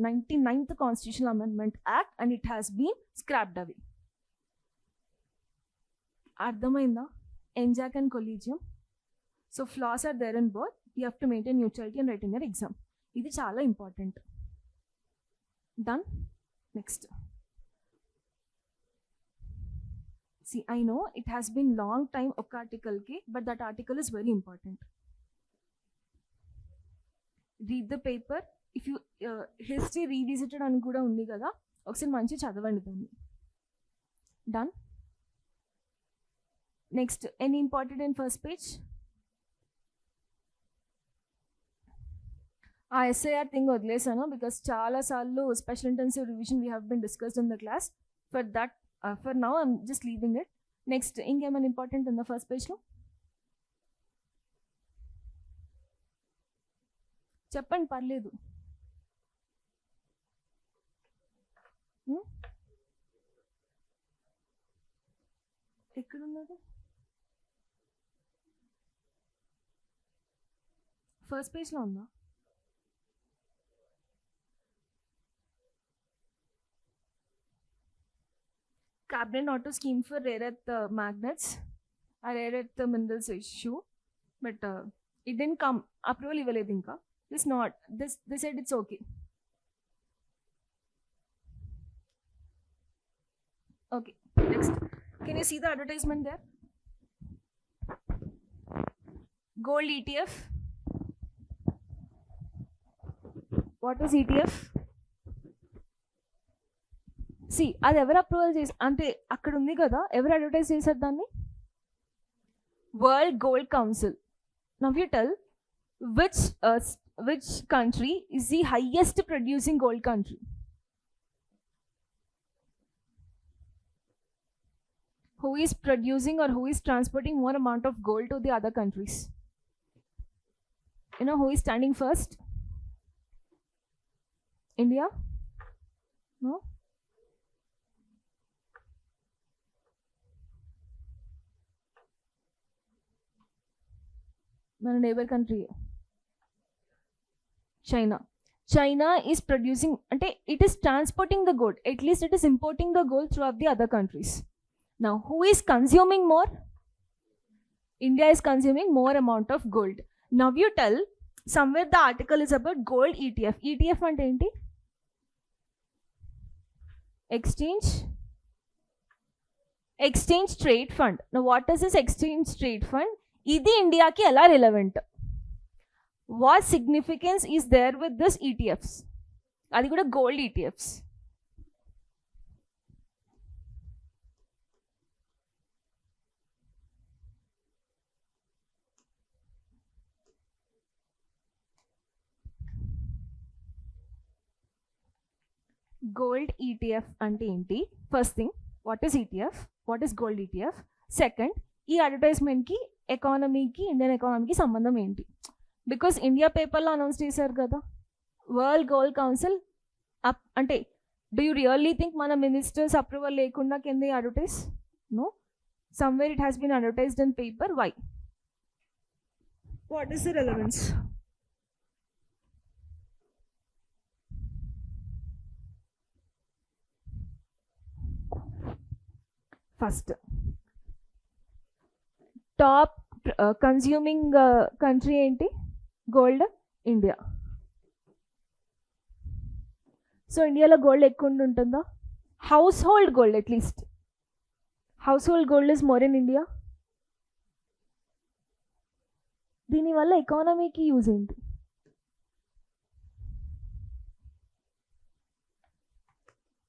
99th Constitutional Amendment Act and it has been scrapped away. అర్థమైందా? NJAC and collegium. So flaws are there in both. You have to maintain neutrality and write in your exam. ఇది చాలా important. Done? Next. See, I know it has been long time ఒక article ki, but that article is very important. Read the paper. If you history revisited అని కూడా ఉంది కదా, ఒకసారి మంచి చదవండి దాన్ని. Done? Next, any important in first page? ఆ ఎస్ఐఆర్ థింగ్ వదిలేసాను బికాస్ చాలా సార్లు special intensive revision we have been discussed in the class. For that for now I'm just leaving it. Next ఇంకేమైనా ఇంపార్టెంట్ ఉందా ఫస్ట్ పేజ్లో? చెప్పండి, పర్లేదు. ఎక్కడున్నది? ఫస్ట్ పేజ్లో ఉందా? Cabinet auto scheme for rare earth magnets, rare earth minerals issue, but it didn't come. Approval ఇవ్వలేదు ఇంకా. This not this they said it's okay. Okay, next. Can you see the advertisement there? Gold ETF. What is ETF? See అది ఎవరు approval చేసి అంటే అక్కడ ఉంది కదా, ఎవరు అడ్వర్టైజ్ చేశారు దాన్ని? World gold council. Now you tell which country is the highest producing gold country? Who is producing or who is transporting more amount of gold to the other countries? You know who is standing first? India? No? మన neighbor country, China. China is producing, అంటే it is transporting the gold. At least it is importing the gold throughout the other countries. Now, who is consuming more? India is consuming more amount of gold. Now you tell, somewhere the article is about gold ETF. ETF అంటే ఏంటి? Exchange Trade Fund. Now what is this Exchange Trade Fund? ఇది ఇండియాకి ఎలా relevant? What significance is there with this ETFs? అది కూడా gold ETFs. Gold ETF అంటే ఏంటి? First thing, what is ETF? What is gold ETF? Second, ఈ అడ్వర్టైజ్మెంట్కి ఎకానమీకి, ఇండియన్ ఎకానమీకి సంబంధం ఏంటి? బికాస్ ఇండియా పేపర్లో అనౌన్స్ చేశారు కదా, వరల్డ్ గోల్డ్ కౌన్సిల్ అప్ అంటే డూ యూ రియల్లీ థింక్ మన మినిస్టర్స్ అప్రూవల్ లేకుండా can they advertise? No, somewhere it has been advertised in paper. Why? What is the relevance? First, top consuming country ఏంటి? Gold, India. So ఇండియాలో gold ఎక్కువ ఉంటుందా? Household gold, at least household gold is more in India. దీనివల్ల ఎకానమీకి use ఏంటి?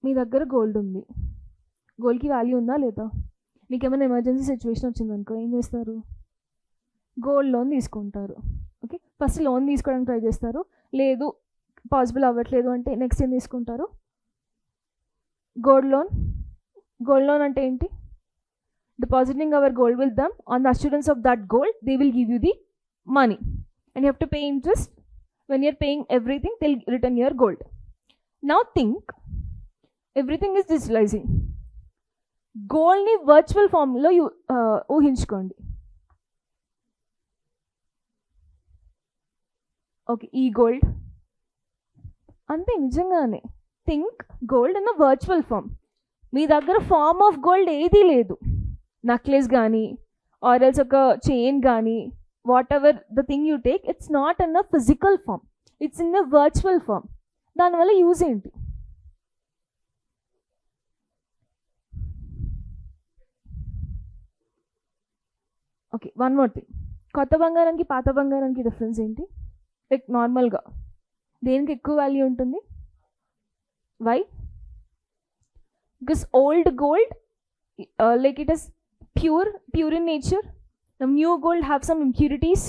మీ దగ్గర gold ఉంది, గోల్డ్కి value ఉందా లేదా? మీకు ఏమైనా ఎమర్జెన్సీ సిచ్యువేషన్ వచ్చిందనుకో ఏం చేస్తారు? గోల్డ్ లోన్ తీసుకుంటారు. ఓకే, ఫస్ట్ లోన్ తీసుకోవడానికి ట్రై చేస్తారు, లేదు పాసిబుల్ అవ్వట్లేదు అంటే నెక్స్ట్ ఏం తీసుకుంటారు? Gold loan. గోల్డ్ లోన్ అంటే ఏంటి? Depositing our gold with them on the assurance of that gold, they will give you the money and you have to pay interest. When you're paying everything, they will return your gold. Now think, everything is digitalizing. గోల్డ్ని virtual ఫామ్లో ఊహించుకోండి. Okay, ఈ gold అంతే, నిజంగానే think gold in virtual form. మీ దగ్గర form of gold ఏదీ లేదు, నెక్లెస్ కానీ ఆర్ ఎల్స్ ఒక చైన్ కానీ, what ever the thing you take, it's not in a physical form, it's in a virtual form. దానివల్ల యూజ్ ఏంటి? ఓకే, వన్ మోర్ థింగ్, కొత్త బంగారానికి పాత బంగారానికి డిఫరెన్స్ ఏంటి? లైక్ నార్మల్గా దేనికి ఎక్కువ వాల్యూ ఉంటుంది? Why? Because old gold like it is pure in nature. Now new gold have some impurities.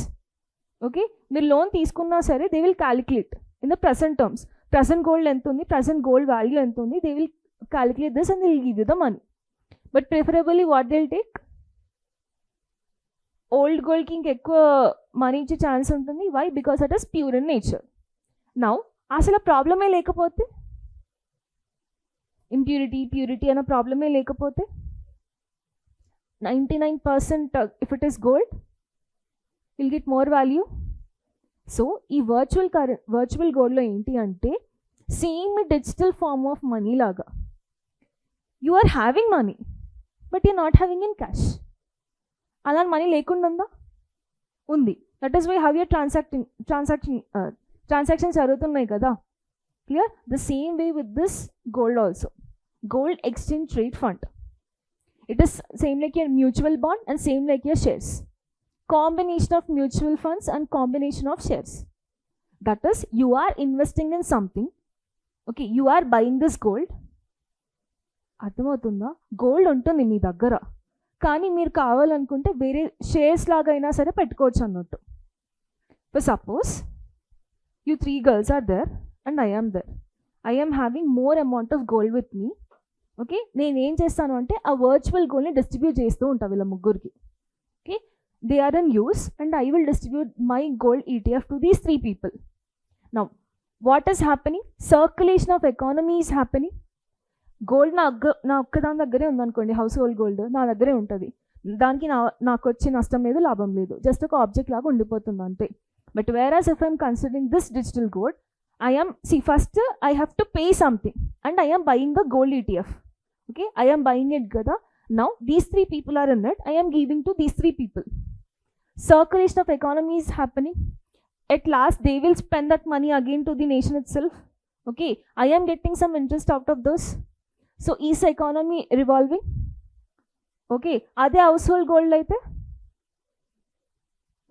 Okay, మీరు లోన్ తీసుకున్నా సరే they will calculate in the present terms. Present gold ఎంత ఉంది, ప్రెసెంట్ గోల్డ్ వాల్యూ ఎంత ఉంది, they will calculate this and they will give you the money. But preferably what they will take, old గోల్డ్కి ఇంకెక్కువ money ఇచ్చే chance ఉంటుంది. Why? Because that is pure in nature. Now అసలు ప్రాబ్లమే లేకపోతే, purity అన్న ప్రాబ్లమే లేకపోతే 99% if it is gold will get more value. So ఈ వర్చువల్ గోల్డ్లో ఏంటి అంటే same digital form of money లాగా. You are having money but you not having in cash. అలా మనీ లేకుండా ఉందా? ఉంది. That is why how your transactions జరుగుతున్నాయి కదా. Clear? The same way with this gold also. Gold exchange trade fund, it is same like your mutual bond and same like your shares. Combination of mutual funds and combination of shares. That is, you are investing in something. Okay, you are buying this gold. అర్థమవుతుందా? Gold ఉంటుంది మీ దగ్గర, కానీ మీరు కావాలనుకుంటే వేరే shares లాగా అయినా సరే పెట్టుకోవచ్చు అన్నట్టు. For suppose you 3 girls are there and I am there. I am having more amount of gold with me. Okay, నేను ఏం చేస్తాను అంటే ఆ వర్చువల్ గోల్డ్ని డిస్ట్రిబ్యూట్ చేస్తూ ఉంటాను వీళ్ళ ముగ్గురికి. Okay, they are in use and I will distribute my gold ETF to these 3 people. Now what is happening? Circulation of economy is happening. Gold నా ఒక్కదాని దగ్గరే ఉందనుకోండి, హౌస్ హోల్డ్ గోల్డ్ నా దగ్గరే ఉంటుంది, దానికి నాకు వచ్చే నష్టం లేదు, లాభం లేదు, జస్ట్ ఒక ఆబ్జెక్ట్ లాగా ఉండిపోతుంది అంతే. But వేరాస్ if I'm considering this digital gold, first I have to pay something and I am buying a gold ETF. Okay, I am buying it kada. Now these 3 people are in it, I am giving to these 3 people. Circulation of economy is happening. At last they will spend that money again to the nation itself. Okay, I am getting some interest out of this. So is economy revolving? Okay, ade household gold aithe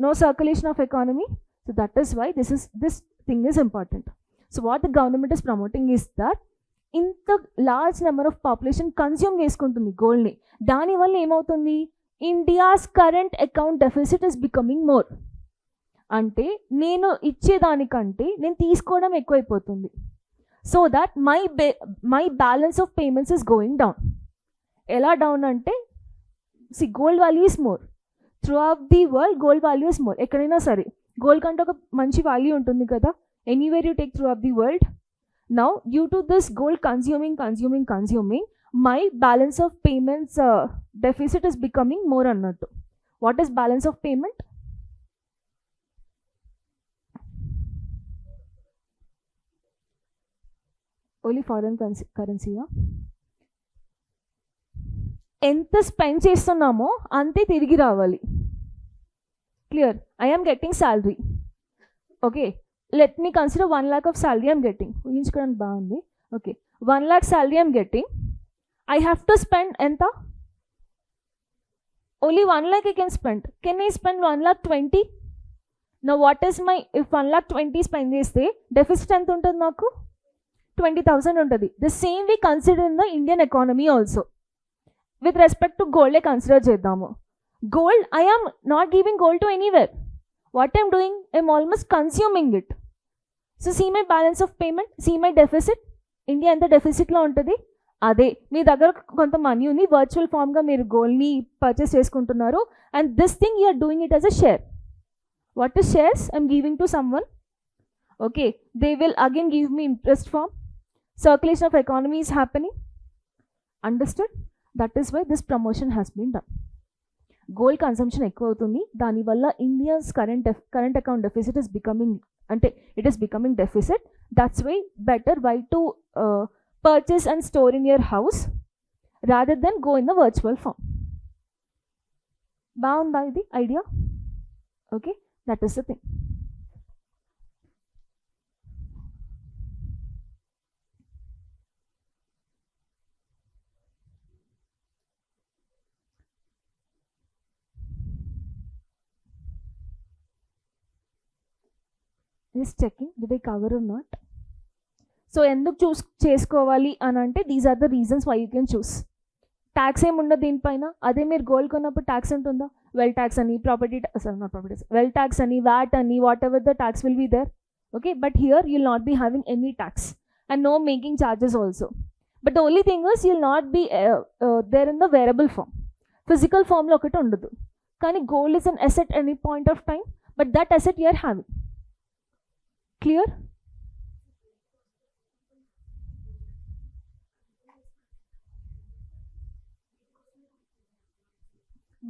no circulation of economy. So that is why this thing is important. So what the government is promoting is that ఇంత large number of population consume చేసుకుంటుంది గోల్డ్ని. దానివల్ల ఏమవుతుంది? India's current account deficit is becoming more. అంటే నేను ఇచ్చేదానికంటే నేను తీసుకోవడం ఎక్కువైపోతుంది. So that my balance of payments is going down. ఎలా డౌన్ అంటే, gold value is more through out the world. Gold value is more. ఎక్కడైనా సరే గోల్డ్ కంటే ఒక మంచి వాల్యూ ఉంటుంది కదా, anywhere you take through out the world. Now, due to this gold consuming, my balance of payments deficit is becoming more annattu. What is balance of payment? Only foreign currency. ఎంత spend చేస్తున్నామో అంతే తిరిగి రావాలి. Clear? I am getting salary. Okay, let me consider 1 lakh of salary I'm getting. ఊహించుకోవడానికి బాగుంది. Okay, 1 lakh salary I'm getting. I have to spend enta? Only 1 lakh I can spend. Can I spend 1,20,000? Now what is my, if 1,20,000 spend చేస్తే deficit ఎంత ఉంటుంది నాకు? 20,000 ఉంటుంది. The same we consider in the Indian economy also. With respect to gold consider చేద్దాము. Gold, I am not giving gold to anywhere. What I'm doing, I'm almost consuming it. So see my balance of payment, see my deficit. India ఎంత డెఫిసిట్లో ఉంటుంది? అదే మీ దగ్గర కొంత money ఉంది, virtual ఫామ్గా మీరు గోల్డ్ని పర్చేస్ చేసుకుంటున్నారు, and this thing you're doing it as a share. What is shares? I'm giving to someone. Okay, they will again give me interest form. Circulation of economy is happening. Understood? That is why this promotion has been done. Gold consumption ఎక్కువ అవుతుంది, దానివల్ల India's current account deficit is becoming, అంటే it is becoming deficit. That's why better way to purchase and store in your house rather than go in the virtual form. బాగుందా ఇది idea? Okay, that is the thing. Just checking, did I cover or not? So ఎందుకు చూస్ చేసుకోవాలి అని అంటే, these are the reasons why you can choose. Tax ఏముండదు దీనిపైన. అదే మీరు గోల్డ్ కొన్నప్పుడు ట్యాక్స్ ఉంటుందా? వెల్ ట్యాక్స్ అని, వెల్ ట్యాక్స్ అని, వ్యాట్ అని, whatever the tax will be there. Okay, but here you will not be having any tax and no making charges also. But the only thing is you will not be there in the wearable form. Physical ఫామ్లో ఒకటి ఉండదు. కానీ gold is an asset any point of time, but that asset you are having. Clear?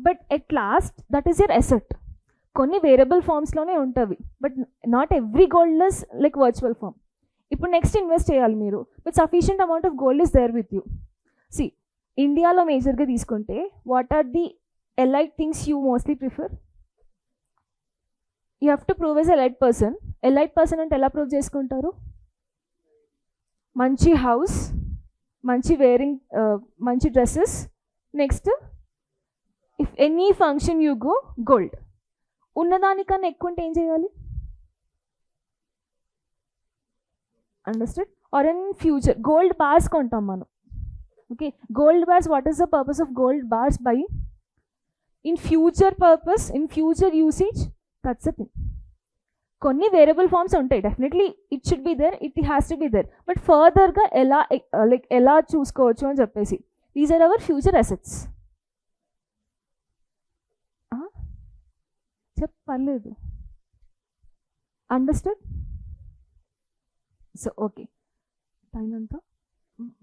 But at last that is your asset. కొన్ని variable ఫామ్స్లోనే ఉంటుంది, but not every gold is like virtual form. ఇప్పుడు next invest చేయాలి మీరు, but sufficient amount of gold is there with you. See, ఇండియాలో మేజర్గా తీసుకుంటే what are the elite things you mostly prefer? You have to prove as elite person. Elite person అంటే ఎలా prove చేసుకుంటారు? మంచి హౌస్, మంచి వేరింగ్, మంచి dresses, next if any function you go gold. ఉన్నదానికన్నా ఎక్కువ ఉంటే ఏం చేయాలి? Understood? Or in future gold bars కొంటాం మనం. Okay, gold bars, what is the purpose of gold bars? Buy in future purpose, in future usage, that's a thing. కొన్ని variable forms ఉంటాయి, definitely it should be there, it has to be there, but ఫర్దర్గా ఎలా like ఎలా చూసుకోవచ్చు అని చెప్పేసి, these are our future assets. చెప్పలేదు. Understood? So okay, time అంతా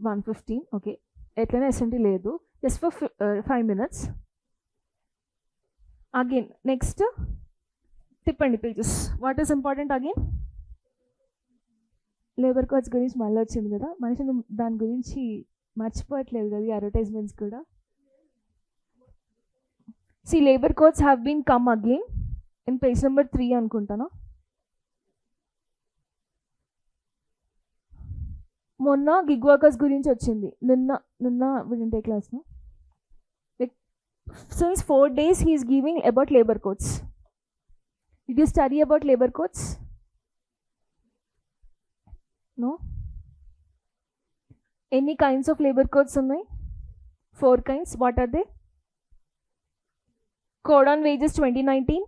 1:15. ఓకే, ఎట్లయినా ఎస్ఎంటీ లేదు, just for 5 minutes. Again next తిప్పండి pages. What is important again? Labour codes గురించి మళ్ళీ వచ్చింది కదా, మనిషి దాని గురించి మర్చిపోవట్లేదు కదా, ఈ అడ్వర్టైజ్మెంట్స్ కూడా. See, labor codes have been come again in page number 3 అనుకుంటాను. మొన్న గిగ్ వర్కర్స్ గురించి వచ్చింది, నిన్న వింటే క్లాస్లో. Like since 4 days he is giving about labor codes. Did you study about labor codes? No? Any kinds of labor codes ఉన్నాయి? 4 kinds. What are they? Code on Wages 2019,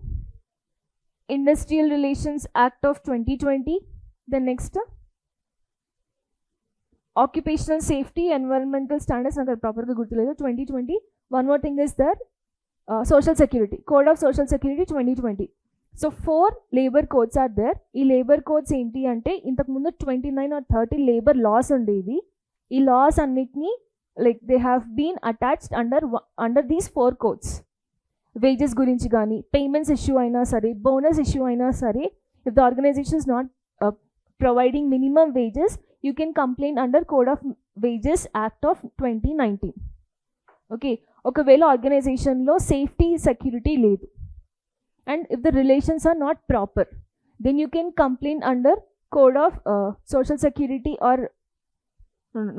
Industrial Relations Act of 2020, the next Occupational Safety, Environmental Standards, not properly good 2020. One more thing is there, Social Security, Code of Social Security 2020. So 4 labor codes are there. ఈ labor codes ఏంటి అంటే, ఇంతకు ముందు 29 or 30 labor laws ఉండేవి. ఈ laws అన్నిటిని like they have been attached under these 4 codes. Wages గురించి కానీ, పేమెంట్స్ ఇష్యూ అయినా సరే, బోనస్ ఇష్యూ అయినా సరే, if the organisation is not providing minimum wages, you can complaint under code of wages act of 2019. Okay, ఒకవేళ ఆర్గనైజేషన్లో safety security లేదు and if the relations are not proper, then you can complaint under code of social security or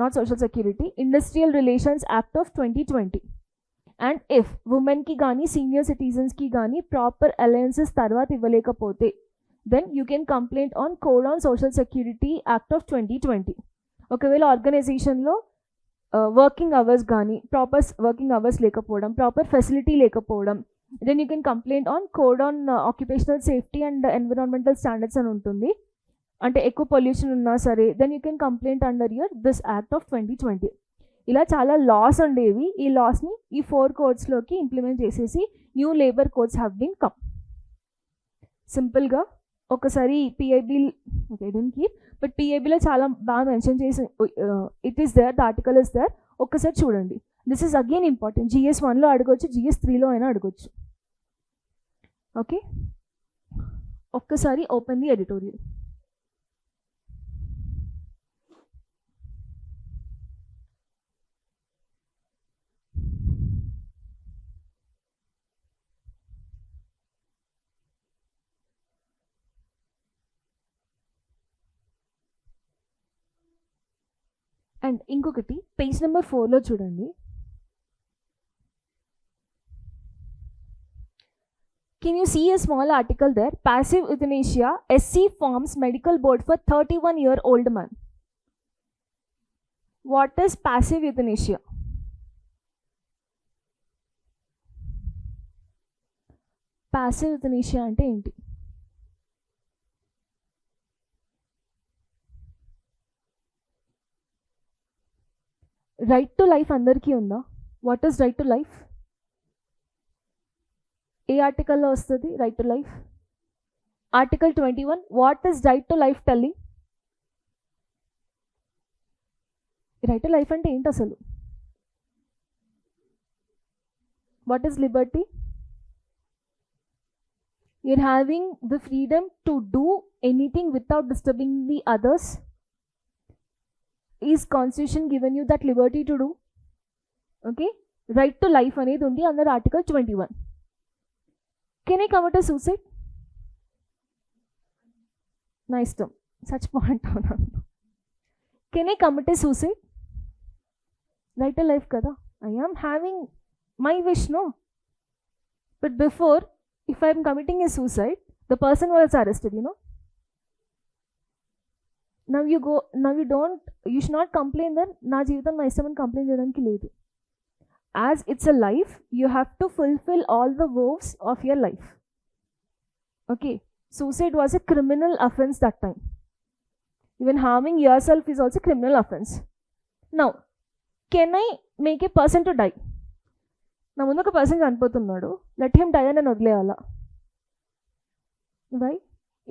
not social security, industrial relations act of 2020. And if ఉమెన్కి కానీ senior సిటిజన్స్కి కానీ proper allowances తర్వాత ఇవ్వలేకపోతే, then you can complaint on code on social security act of 2020. ఒకవేళ ఆర్గనైజేషన్లో working hours కానీ proper working hours లేకపోవడం, ప్రాపర్ ఫెసిలిటీ లేకపోవడం, then you can complaint on code on occupational safety and environmental standards అని ఉంటుంది. అంటే ఎక్కువ పొల్యూషన్ ఉన్నా సరే, then you can complaint under this act of 2020. ఇలా చాలా లాస్ ఉండేవి. ఈ లాస్ని ఈ 4 కోడ్స్లోకి ఇంప్లిమెంట్ చేసేసి new labour codes have been come. సింపుల్గా ఒకసారి PIB, okay don't keep, but పిఐబిలో చాలా బాగా మెన్షన్ చేసి it is there, the article is there, ఒక్కసారి చూడండి. This is again important. GS 1లో అడగొచ్చు, GS 3లో అయినా అడగొచ్చు. ఓకే, ఒక్కసారి ఓపెన్ ది ఎడిటోరియల్. అండ్ ఇంకొకటి పేజ్ నెంబర్ 4లో చూడండి. Can you see a small article there? Passive euthanasia, SC forms medical board for 31-year-old man. What is passive euthanasia? Passive euthanasia అంటే ఏంటి? రైట్ టు లైఫ్ అందరికీ ఉందా? What is right to life? ఏ ఆర్టికల్లో వస్తుంది right to life? Article 21. What is right to life telling? Right to life అంటే ఏంటి అసలు? What is liberty? You're having the freedom to do anything without disturbing the others. Is constitution given you that liberty to do? Okay, right to life అనేది ఉంది under article 21. Can I commit a suicide? నా ఇష్టం, such point అవును. Can I commit a suicide? Right to life కదా, I am having my wish, no? But before, if I am committing a suicide, the person was arrested, you know. Now you should not complain that na jeevitam na istam ani complain cheyadaniki ledu. As it's a life, you have to fulfill all the vows of your life. Okay, suicide was a criminal offense that time. Even harming yourself is also criminal offense. Now, can I make a person to die? నా ముందు ఒక person చనిపోతున్నాడు, let him die అని వదిలేయాలా? Why?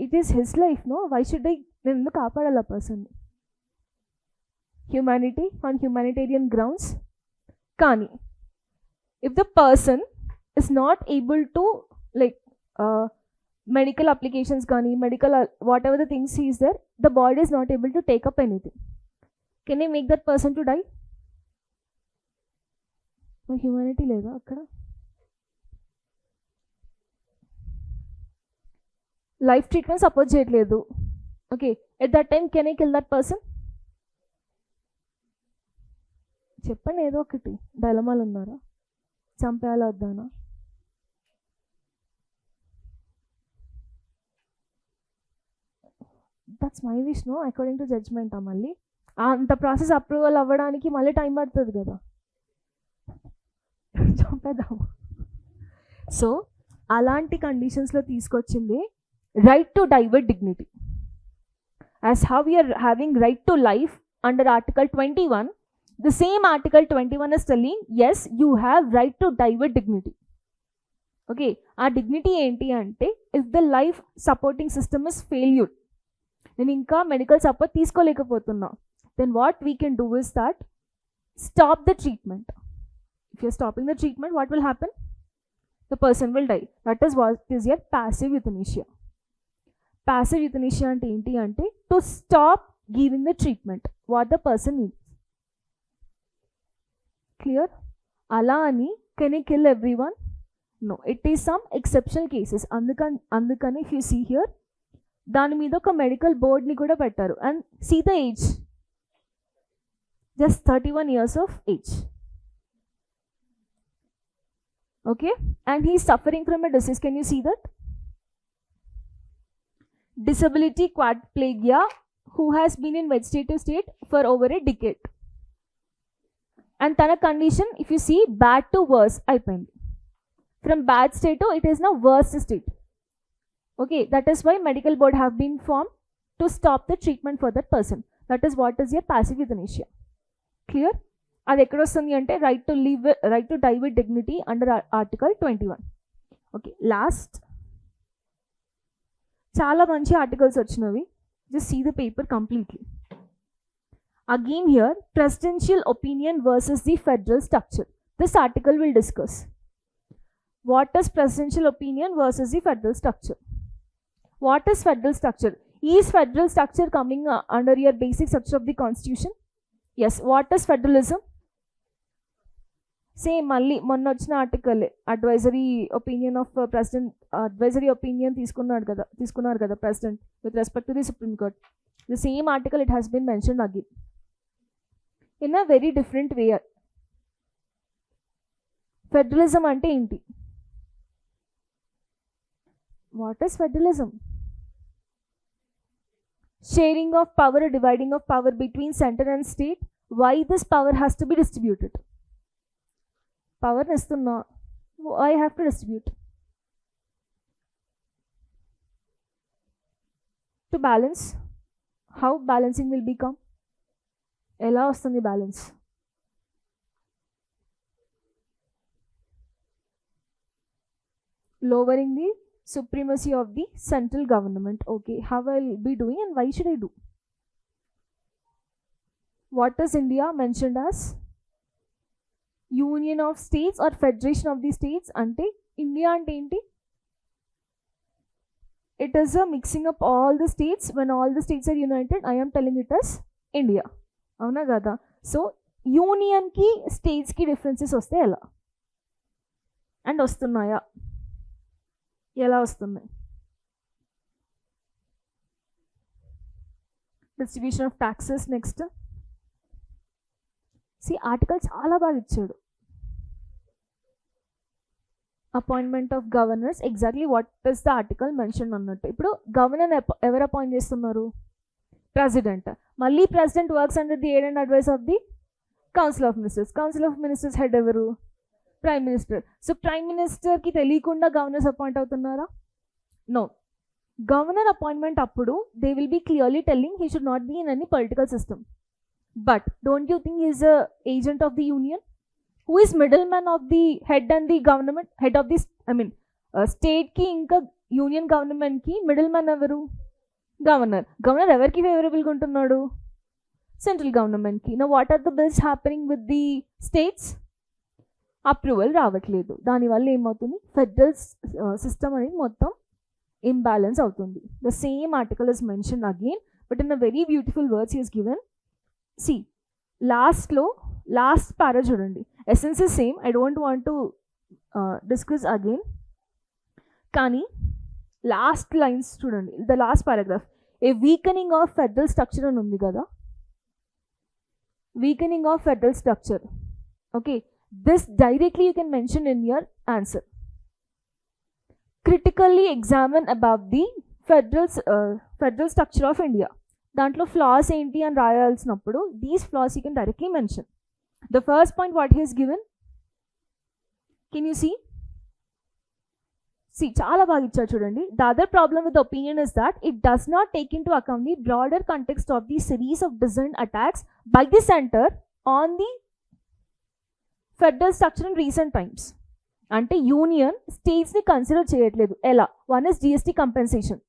It is his life, no? Why should నేను ఎందుకు కాపాడాలి ఆ పర్సన్ని? Humanity, on humanitarian grounds. కానీ if the person is not able to like medical applications కానీ medical whatever the things is there, the body is not able to take up anything, can I make that person to die? Humanity లేదా అక్కడ? Life treatment support చేయట్లేదు. Okay, at that time can I kill that person? చెప్పండి, ఏదో ఒకటి. డైలమాలు ఉన్నారా? చంపేయాలా వద్దానా? That's my wish, no? According to judgement. మళ్ళీ అంత ప్రాసెస్ అప్రూవల్ అవ్వడానికి మళ్ళీ టైం పడుతుంది కదా, చంపేద్దాము. సో అలాంటి కండిషన్స్లో తీసుకొచ్చింది right to die with dignity. As how you're having right to life under article 21, the same article 21 is telling, yes, you have right to die with dignity. Okay, our dignity enti ante, if the life supporting system is failure, then inka medical support teeskoleకపోతున్నా, then what we can do is that stop the treatment. If you're stopping the treatment, what will happen? The person will die. That is what is your passive euthanasia. Passive euthanasia ante enti ante, to stop giving the treatment what the person needs. Clear? Ala ani can I kill everyone? No, it is some exceptional cases. Andukani if you see here, dani meeda oka medical board ni kuda pettaru, and see the age, just 31 years of age. Okay, and he is suffering from a disease. Can you see that? Disability quadriplegia, who has been in vegetative state for over a decade. And tana condition, if you see, bad to worse అయిపోయింది. From bad state to it is now worse state. Okay, that is why medical board have been formed to stop the treatment for that person. That is what is your passive euthanasia. Clear? అది ఎక్కడ వస్తుంది అంటే right to die with dignity under article 21. Okay, last చాలా మంచి articles వచ్చినవి. Just see the paper completely. Again here, presidential opinion versus the federal structure. This article will discuss what is presidential opinion versus the federal structure. What is federal structure? Is federal structure coming under your basic structure of the constitution? Yes. What is federalism? Same మళ్ళీ మొన్న వచ్చిన article, advisory opinion of president, advisory opinion తీసుకున్నారు కదా president with respect to the supreme court. The same article it has been mentioned again in a very different way. Federalism ante enti? What is federalism? Sharing of power, dividing of power between center and state. Why this power has to be distributed? Power istunna, I have to distribute. to balance. How balancing will become? ఎలా వస్తుంది balance? Lowering the supremacy of the central government. Okay, how I'll be doing and why should I do? What is India mentioned as? Union of states or federation of the states. Ante India ante enti? It is a mixing up all the states. When all the states are united, I am telling it as India. అవునా కదా? So యూనియన్కి స్టేట్స్కి differences వస్తే ఎలా and వస్తున్నాయా? ఎలా వస్తున్నాయి? Distribution of taxes. Next article చాలా బాగా ఇచ్చాడు. Appointment of governors, exactly what is the article mention అన్నట్టు. ఇప్పుడు గవర్నర్ ఎవరు అపాయింట్ చేస్తున్నారు? ప్రెసిడెంట్. మళ్ళీ president works under the aid and advice of the council of ministers. Council of ministers head ఎవరు? Prime minister. So prime మినిస్టర్కి తెలియకుండా governors appoint అవుతున్నారా? No. Governor appointment అప్పుడు they will be clearly telling he should not be in any political system. But don't you think he is a agent of the union? Who is middleman of the head and the government? Head of this, state ki inka union government ki middleman evaru? Governor. Governor evarki favorable ga untunnadu? Central government ki. Now what are the bills happening with the states? Approval రావట్లేదు. దానివల్ల ఏమవుతుంది? Federal system అనేది మొత్తం imbalance అవుతుంది. The same article is mentioned again, but in a very beautiful words he is given. See, last para చూడండి. Essence is same. I don't want to discuss again. కానీ last lines చూడండి. The last paragraph, a weakening of federal structure అని ఉంది కదా. Weakening of federal structure. Okay, this directly you can mention in your answer. Critically examine about the federal structure of India. దాంట్లో flaws ఏంటి అని రాయాల్సినప్పుడు these flaws you can directly mention. The first point what he has given, can you see చాలా బాగా ఇచ్చారు చూడండి. The other problem with opinion is that it does not take into account the broader context of the series of design attacks by the centre on the federal structure in recent times. అంటే union స్టేట్స్ని consider చేయట్లేదు. ఎలా? One is GST compensation.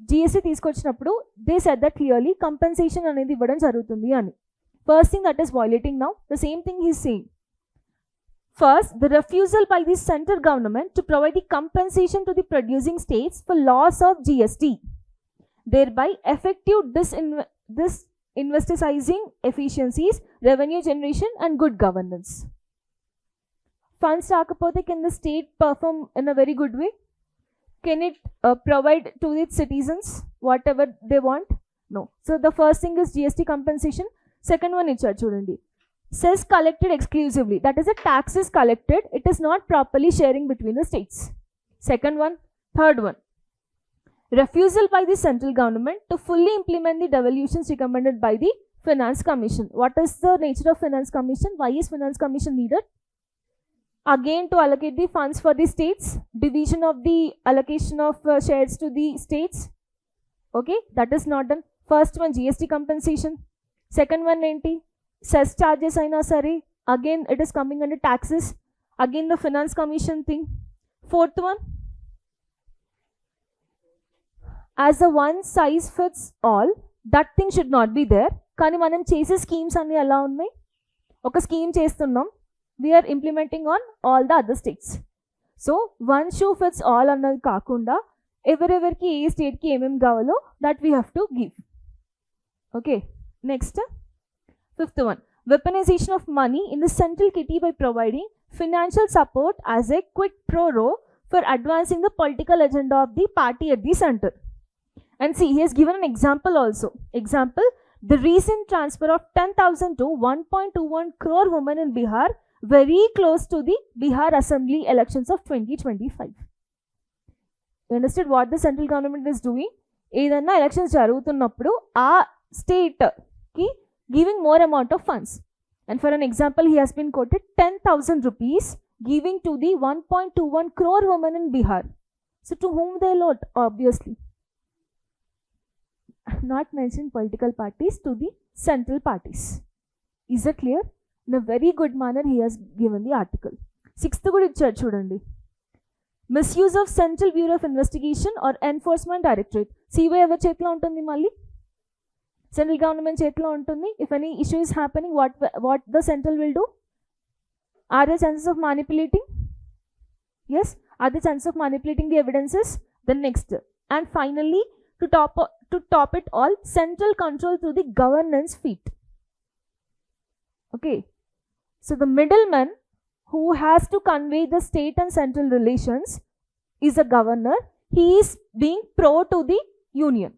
GST తీసుకొచ్చినప్పుడు they said that clearly compensation అనేది ఇవ్వడం జరుగుతుంది అని. First thing that is violating now. The same thing he is saying. First, the refusal by the central government to provide the compensation to the producing states for loss of GST, thereby effective incentivising efficiencies, revenue generation and good governance. Funds రాకపోతే can the state perform in a very good way? Can it provide to its citizens whatever they want? No. So the first thing is GST compensation. Second one ichcharu chudandi, cess collected exclusively, that is, the tax is collected, it is not properly sharing between the states. Second one. Third one, refusal by the central government to fully implement the devolutions recommended by the Finance Commission. What is the nature of Finance Commission? Why is Finance Commission needed? Again, to allocate the funds for the states, division of the allocation of shares to the states. Okay, that is not done. First one, GST compensation. Second one, enti cess charges aina sare, again it is coming under taxes. Again the Finance Commission thing. Fourth one, as a one size fits all, that thing should not be there. Kani manam chese schemes anni ela unnai. Oka scheme chestunnam, we are implementing on all the other states. So one shoe fits all అన్నది కాకుండా ఎవరెవరికి ఏ స్టేట్కి ఏమేమి కావాలో that we have to give. Okay, next, fifth one, weaponization of money in the central kitty by providing financial support as a quid pro quo for advancing the political agenda of the party at the center. And see, he has given an example also. Example, the recent transfer of 10,000 to 1.21 crore women in Bihar, very close to the Bihar Assembly elections of 2025. You understood what the central government is doing? ఏదన్నా elections జరుగుతున్నప్పుడు ఆ స్టేట్కి giving more amount of funds. And for an example he has been quoted 10,000 rupees giving to the 1.21 crore women in Bihar. So to whom they allot? Obviously not mention political parties to the central parties. Is that clear? In a very good manner he has given the article. 6th కూడా ఇచ్చాడు చూడండి. Misuse of central bureau of investigation or enforcement directorate. CBI ఎవరి చేతిలో ఉంటుంది? మళ్ళీ central government చేతిలో ఉంటుంది. If any issue is happening, what the central will do? Are the chances of manipulating? Yes, are the chances of manipulating the evidences? Then next, and finally, to top it all, central control through the governance feet. Okay, so the middleman who has to convey the state and central relations is a governor. He is being pro to the union.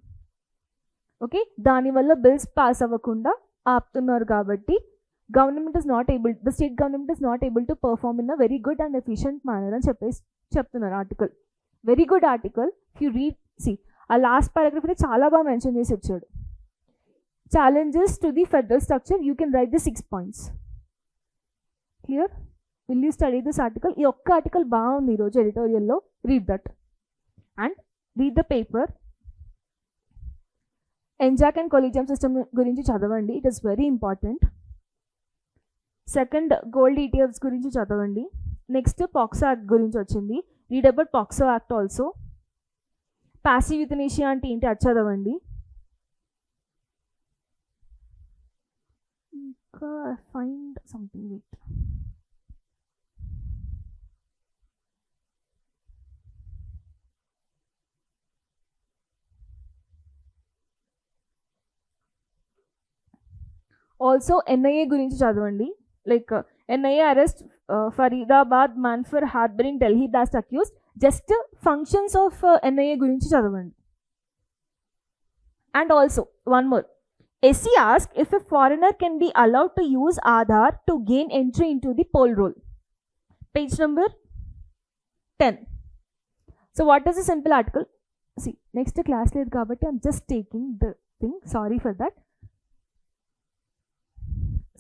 Okay, దాని వల్ల bills pass అవ్వకుండా ఆపుతున్నారు కాబట్టి the state government is not able to perform in a very good and efficient manner అని చెప్తున్నారు article. Very good article. If you read, ఆ last paragraph అయితే చాలా బాగా మెన్షన్ చేసి వచ్చాడు. Challenges to the federal structure, you can write the 6 points. Clear? Will you study this article? ఈ ఒక్క ఆర్టికల్ బాగుంది ఈరోజు ఎడిటోరియల్లో. Read that and read the paper. NJAC and collegium system గురించి చదవండి, it is very important. Second, gold ETFs గురించి చదవండి. Next, POCSO act గురించి వచ్చింది. Read about POCSO act also. Passive euthanasia అంటే ఏంటి అది చదవండి. ఇంకా find something with also NIA గురించి చదవండి. Like NIA arrest Faridabad man for harbouring Delhi blast accused. Just functions of NIA గురించి చదవండి. And also one more, SC asked if a foreigner can be allowed to use Aadhaar to gain entry into the poll roll. Page number 10. So what is the simple article? See, next class లేదు కాబట్టి I'm just taking the thing. Sorry for that.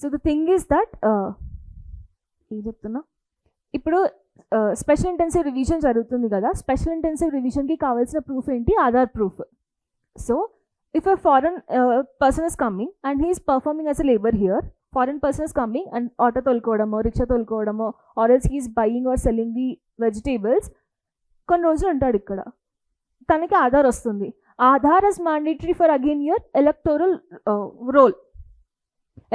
So the thing is that ఏం చెప్తున్నా, ఇప్పుడు special intensive revision జరుగుతుంది కదా. Special intensive రివిజన్కి కావాల్సిన proof ఏంటి? Aadhaar proof. So if a foreign person is coming and he is performing as a labour here, foreign person is coming and auto తోలుకోవడమో rickshaw తోలుకోవడమో or else he is buying or selling the vegetables, కొన్ని రోజులు ఉంటాడు ఇక్కడ, తనకి ఆధార్ వస్తుంది. Aadhaar is mandatory for again your electoral roll.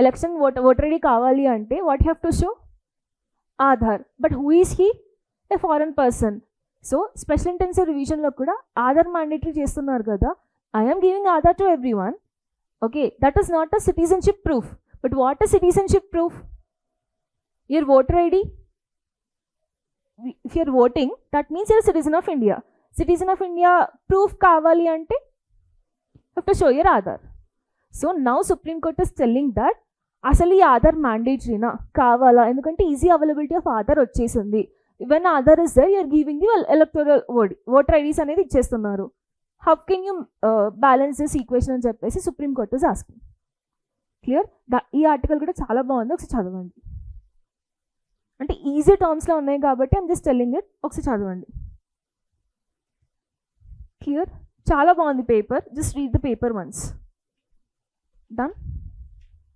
Election voter ID కావాలి అంటే what have to show? Aadhaar. But who is he? A foreign person. So special intensive రివిజన్లో కూడా ఆధార్ మ్యాండేటరీ చేస్తున్నారు కదా. I'm giving Aadhaar to every one. Okay, that is not a citizenship proof. But what a citizenship proof? Your voter ID. If you're voting, that means you're citizen of India. Citizen of India proof కావాలి అంటే have to show your Aadhaar. So now supreme court is telling that అసలు ఈ ఆధార్ మ్యాండేటరీనా కావాలా? ఎందుకంటే easy availability of Aadhaar వచ్చేసింది. When Aadhaar is there, you're giving the electoral voter IDs అనేది ఇచ్చేస్తున్నారు. How can you balance this equation అని చెప్పేసి supreme court is asking. Clear? ఈ ఆర్టికల్ కూడా చాలా బాగుంది, ఒకసారి చదవండి. అంటే ఈజీ టర్మ్స్లో ఉన్నాయి కాబట్టి ఐమ్ జస్ట్ టెల్లింగ్ ఇట్, ఒకసారి చదవండి. క్లియర్? చాలా బాగుంది paper, just read the paper once. Done.